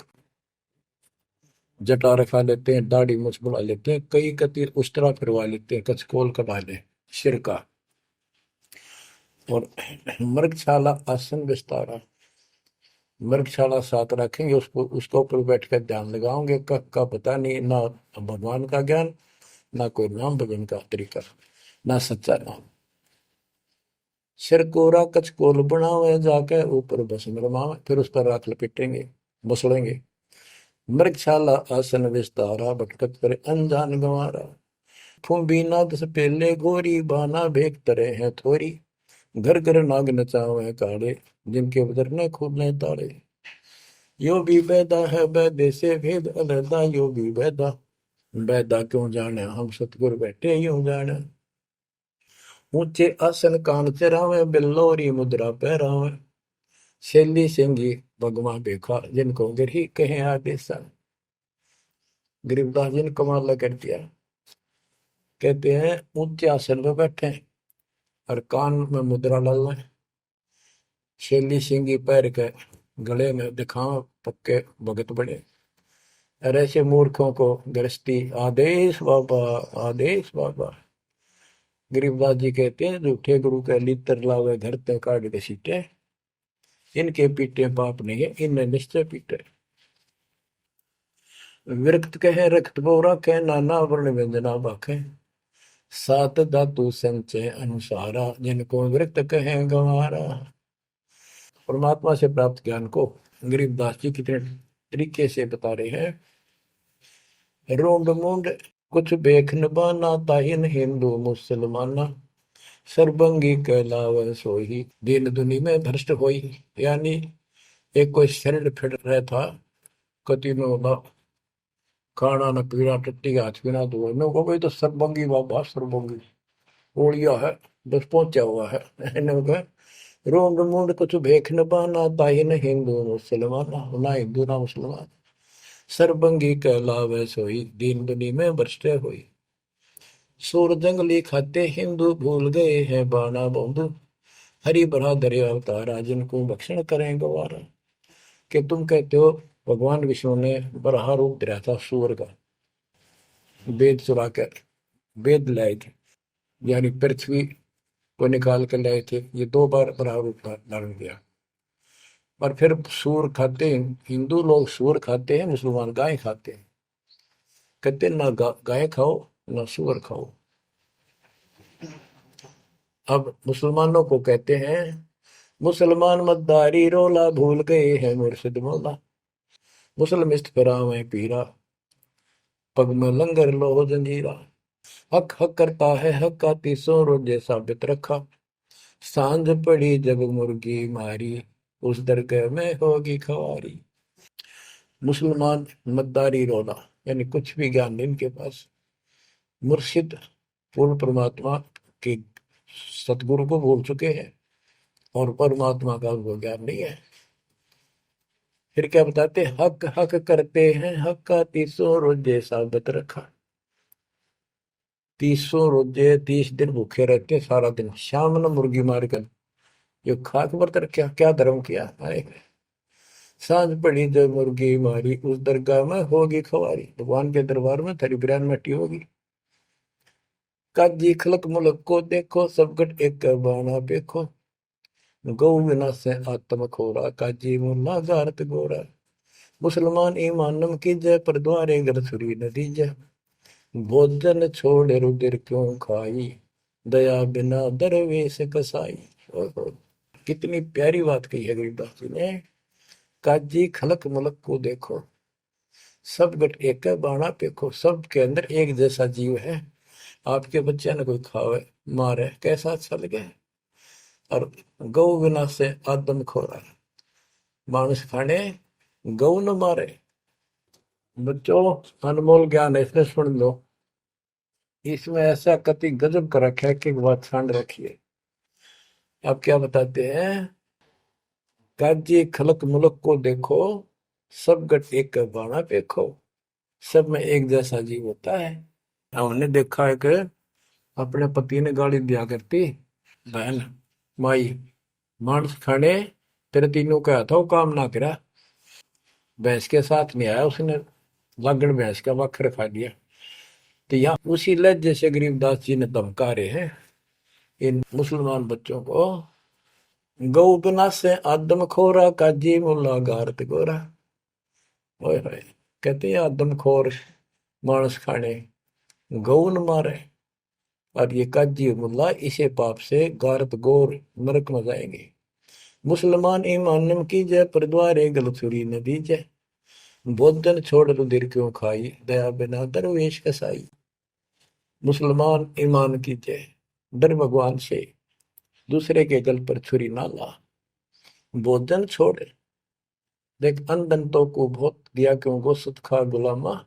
जटा रखा लेते हैं, दाढ़ी मुछ बुला लेते हैं, कई कति उस्तरा फिरवा लेते हैं, कचकोल कटा ले सिर का, और मृगशाला आसन विस्तारा, मृगशाला साथ रखेंगे, उसको उसके ऊपर बैठ कर ध्यान लगाओगे, का पता नहीं, ना भगवान का ज्ञान, ना कोई नाम भजन का तरीका, ना सच्चा नाम। सिर कोरा कचकोल बनावे, जाके ऊपर भस्म रमावे, फिर उस पर राख लपेटेंगे, मसड़ेंगे। मृगशाला आसन विस्तारा, भटकत करे अनजान गंवारा, फूंबी नाद से पहले गोरी, बाना भेक तरे हैं थोरी, घर घर नाग नचावे काड़े, जिनके बदरने खुले ताड़े। यो भी बैदा है बैदे से भेद अलहदा, यो भी बैदा, बैदा क्यों जाने हम सतगुर बैठे यूं जाने। ऊंचे आसन कान चरावे, बिल्लोरी मुद्रा पहरावे, शैली सिंगी भगवा बेखा, जिनको गिरही कहे आदेशा। गरीबदास जी ने कमाल कर दिया, कहते हैं ऊंचे आसन पर बैठे और कान में मुद्रा डाल लें, शैली सिंगी पैर के गले में दिखाओ पक्के भगत बने, और ऐसे मूर्खों को गृहस्थी आदेश बाबा, आदेश बाबा। गरीबदास जी कहते हैं, झूठे गुरु के लितर लावे, घर ते काट के सीटे, इनके पीटे पाप नहीं है, इनने निश्चय पीटे। विरक्त कहे रक्त बोरा के, नाना वर्ण व्यंजना बाखे, सात धातु संचय अनुसारा, जिनको विरक्त कहे गंवारा। परमात्मा से प्राप्त ज्ञान को गरीबदास जी कितने तरीके से बता रहे हैं। रोंड मुंड कुछ बेख न बाना, ताहिन हिंदू मुसलमाना, सर्वंगी कहलावे सोही, दीन दुनी में भ्रष्ट होई। यानी एक कोई शरीर फिट रहा था, कति में होगा खाना न पीना, टट्टी का हाथ पीना, तो मैं को भाई तो सर्वंगी बाबा, सर्वंगी ओलिया है, बस पहुंचा हुआ है। रोंड मुंड कुछ भेख न बाना, ताहिन हिंदू मुसलमाना, ना हिंदू ना मुसलमान, सर्वंगी कहलावे सोई, दीन दुनी में भ्रष्ट होई। सूर जंगली खाते हिंदू, भूल गए हैं बाना बंधु, हरि भरा दरे अवतारा, जिनको भक्षण करें गवारा। कि तुम कहते हो भगवान विष्णु ने बरहा रूप धरा था सूर का, वेद चुरा कर वेद लाए थे, यानी पृथ्वी को निकाल कर लाए थे, ये दो बार बरहा रूप धारण किया। पर फिर सूर खाते हैं हिंदू लोग, सूर खाते हैं, मुसलमान गाय खाते हैं। कहते ना गाय खाओ ना सूअर खाओ। अब मुसलमानों को कहते हैं, मुसलमान मद्दारी रोला, भूल गए हैं मुर्शिद मौला, मुसलमिस्त फरावे पीरा, पग में लंगर लो जंजीरा। हक हक करता है हक का, तीसों रोजे साबित रखा, सांझ पड़ी जब मुर्गी मारी, उस दरगाह में होगी खवारी। मुसलमान मद्दारी रोला, यानी कुछ भी ज्ञान नहीं इनके पास, मुर्शिद पूर्ण परमात्मा के सतगुरु को भूल चुके हैं, और परमात्मा का उनको ज्ञान नहीं है। फिर क्या बताते, हक हक करते हैं हक का, तीसों रोजे साबित रखा। तीसों रोजे 30 दिन भूखे रहते, सारा दिन, शाम न मुर्गी मार कर जो खाक व्रत रखा, क्या धर्म किया है। सांझ पड़ी जब मुर्गी मारी, उस दरगाह में होगी खवारी, भगवान के दरबार में तेरी बिरयान मट्टी होगी। काजी खलक मुलक को देखो, सब गट एक बाना देखो, गौ बिना से आत्म खोरा, काजी मुल्ला गारत गोरा। मुसलमान ईमानम की जय, पर द्वारे घर सुरी नदी जय। भोजन छोड़ रुधिर क्यों खाई, दया बिना दरवेश कसाई। ओहो, कितनी प्यारी बात कही है गरीबदास जी ने। काजी खलक मलक को देखो, सब गट एक बाणा पेखो। सब के अंदर एक जैसा जीव है। आपके बच्चे ने कोई खावे मारे कैसा अच्छा लगे। और गौ बिना से आदम खोरा, मानुष खाने गौ न मारे। बच्चों, अनमोल ज्ञान है, इसने सुन लो। इसमें ऐसा कति गजब कर रखा है कि बात छांड रखिए। आप क्या बताते हैं? काजी खलक मुलक को देखो, सब गट एक बाणा पेखो। सब में एक जैसा जीव होता है। हमने देखा है कि अपने पति ने गाली दिया करती, बहन माई मांस खाने तेरे तीनों का था, वो काम ना करा। भैंस के साथ नहीं आया उसने, लागण भैंस का वक्र खा लिया। तो यहाँ उसी लहजे से गरीबदास जी ने धमका रहे हैं इन मुसलमान बच्चों को। गौ बिना से आदम खोरा, काजी मुल्ला गारत गोरा। ओए होए, कहते हैं आदम खोर मांस खाने गौ न मारे, और ये काजी मुल्ला इसे पाप से गारत गोर नरक में जाएंगे। मुसलमान ईमानम की जय, पर द्वारे गलछुरी न दीजय। भोजन छोड़ रुधिर क्यों खाई, दया बिना दरवेश कसाई। मुसलमान ईमान की जय, डर भगवान से, दूसरे के गल पर छुरी ना ला। भोजन छोड़, देख अंधन तो को बहुत दिया क्यों गोश्त खा गुलामा।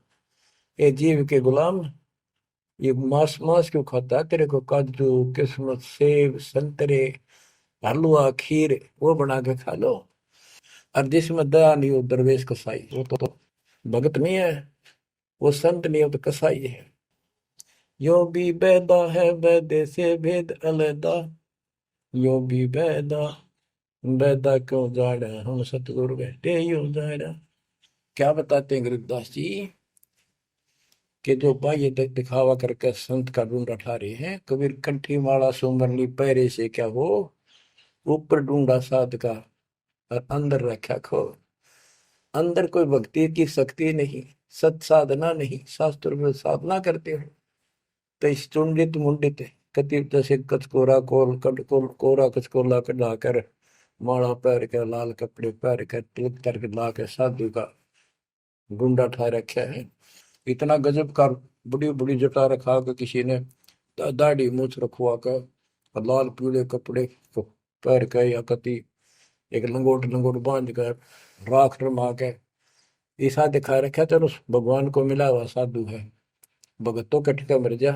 ये जीव के गुलाम, ये मांस मांस क्यों खाता है? तेरे को काजू किस्मत सेब संतरे हलवा खीर वो बना के खा लो। और जिसमें दया नहीं हो दरवेश कसाई, वो तो भगत नहीं है, वो संत नहीं हो तो कसाई है। यो भी बैदा है बैदे से भेद अलैदा, यो भी बैदा बैदा क्यों जाड़ा, हम सतगुरु बैठे यो जाड़ा। क्या बताते हैं गरीबदास जी कि जो बाह्य दिखावा करके संत का ढूंढ उठा रहे हैं। कबीर कंठी माला सुमरनी पैरे से क्या हो, ऊपर ढूंढा साध का और अंदर रखा खो। अंदर कोई भक्ति की शक्ति नहीं, सत साधना नहीं, शास्त्र में साधना करते हो तो इस चुंडित मुंडित कति जैसे कचकोरा कोल कट कोल कोरा कचकोला कटा कर माला पैर के लाल कपड़े पैर कर तिलक कर ला के साधु का गुंडा ठा रखा है। इतना गजब का बड़ी बड़ी जटा रखा कर किसी ने दाढ़ी मूछ रखवा कर और लाल पीले कपड़े को पैर के या कति एक लंगोट लंगोट बांध कर राख रमा के ऐसा दिखा रखा। चलो भगवान को मिला हुआ साधु है, भगतों कटका मर जा।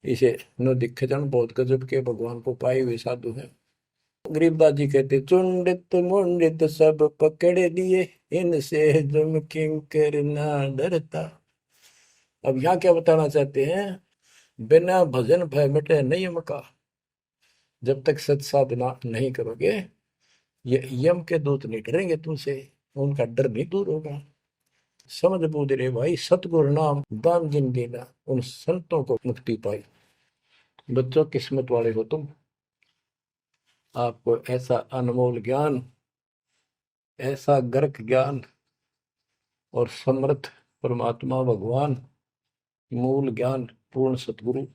इसे न दिखे जन बहुत गजब के भगवान को पाए हुए साधु है। गरीबदास जी कहते चुंडित मुंडित सब पकड़ लिए, इनसे जम किंकर ना डरता। अब यहाँ क्या बताना चाहते हैं? बिना भजन भय मिटे नहीं मका। जब तक सत साधना नहीं करोगे ये यम के दूत नहीं डरेंगे तुमसे, उनका डर नहीं दूर होगा। समझ बूझ रे भाई, सतगुरु नाम दान जिन देना, उन संतों को मुक्ति पाई। बच्चों, किस्मत वाले हो तुम, आपको ऐसा अनमोल ज्ञान, ऐसा गर्क ज्ञान और समर्थ परमात्मा भगवान, मूल ज्ञान पूर्ण सतगुरु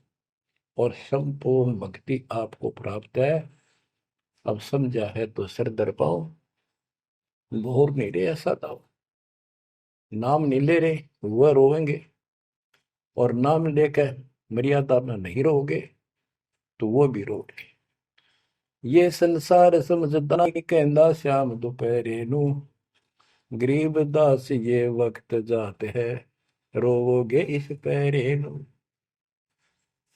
और संपूर्ण भक्ति आपको प्राप्त है। अब समझा है तो सिर दर पाओ, भोर नहीं रे ऐसा दाओ। नाम नहीं ले रहे वह रोएंगे, और नाम लेकर मर्यादा में नहीं रोगे तो वो भी रोगे। ये संसार समझदा कहंदा श्याम दोपहरे नू, गरीब दास ये वक्त जाते है रोवोगे इस पैरे नू।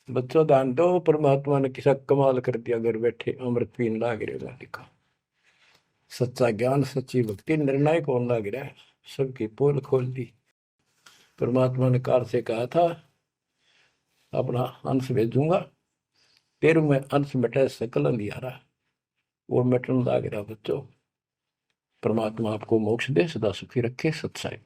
बच्चों ध्यान दो, परमात्मा ने किसा कमाल कर दिया, घर बैठे अमृत पीन लाग रहे लिखा। सच्चा ज्ञान सच्ची भक्ति निर्णायक होने लग रहा है, सबकी पोल खोल दी। परमात्मा ने कार से कहा था अपना अंश भेजूंगा, तेरु में अंश मिटे सकल अंधियारा, वो मिटन लग रहा। बच्चों, परमात्मा आपको मोक्ष दे, सदा सुखी रखे। सत्साई।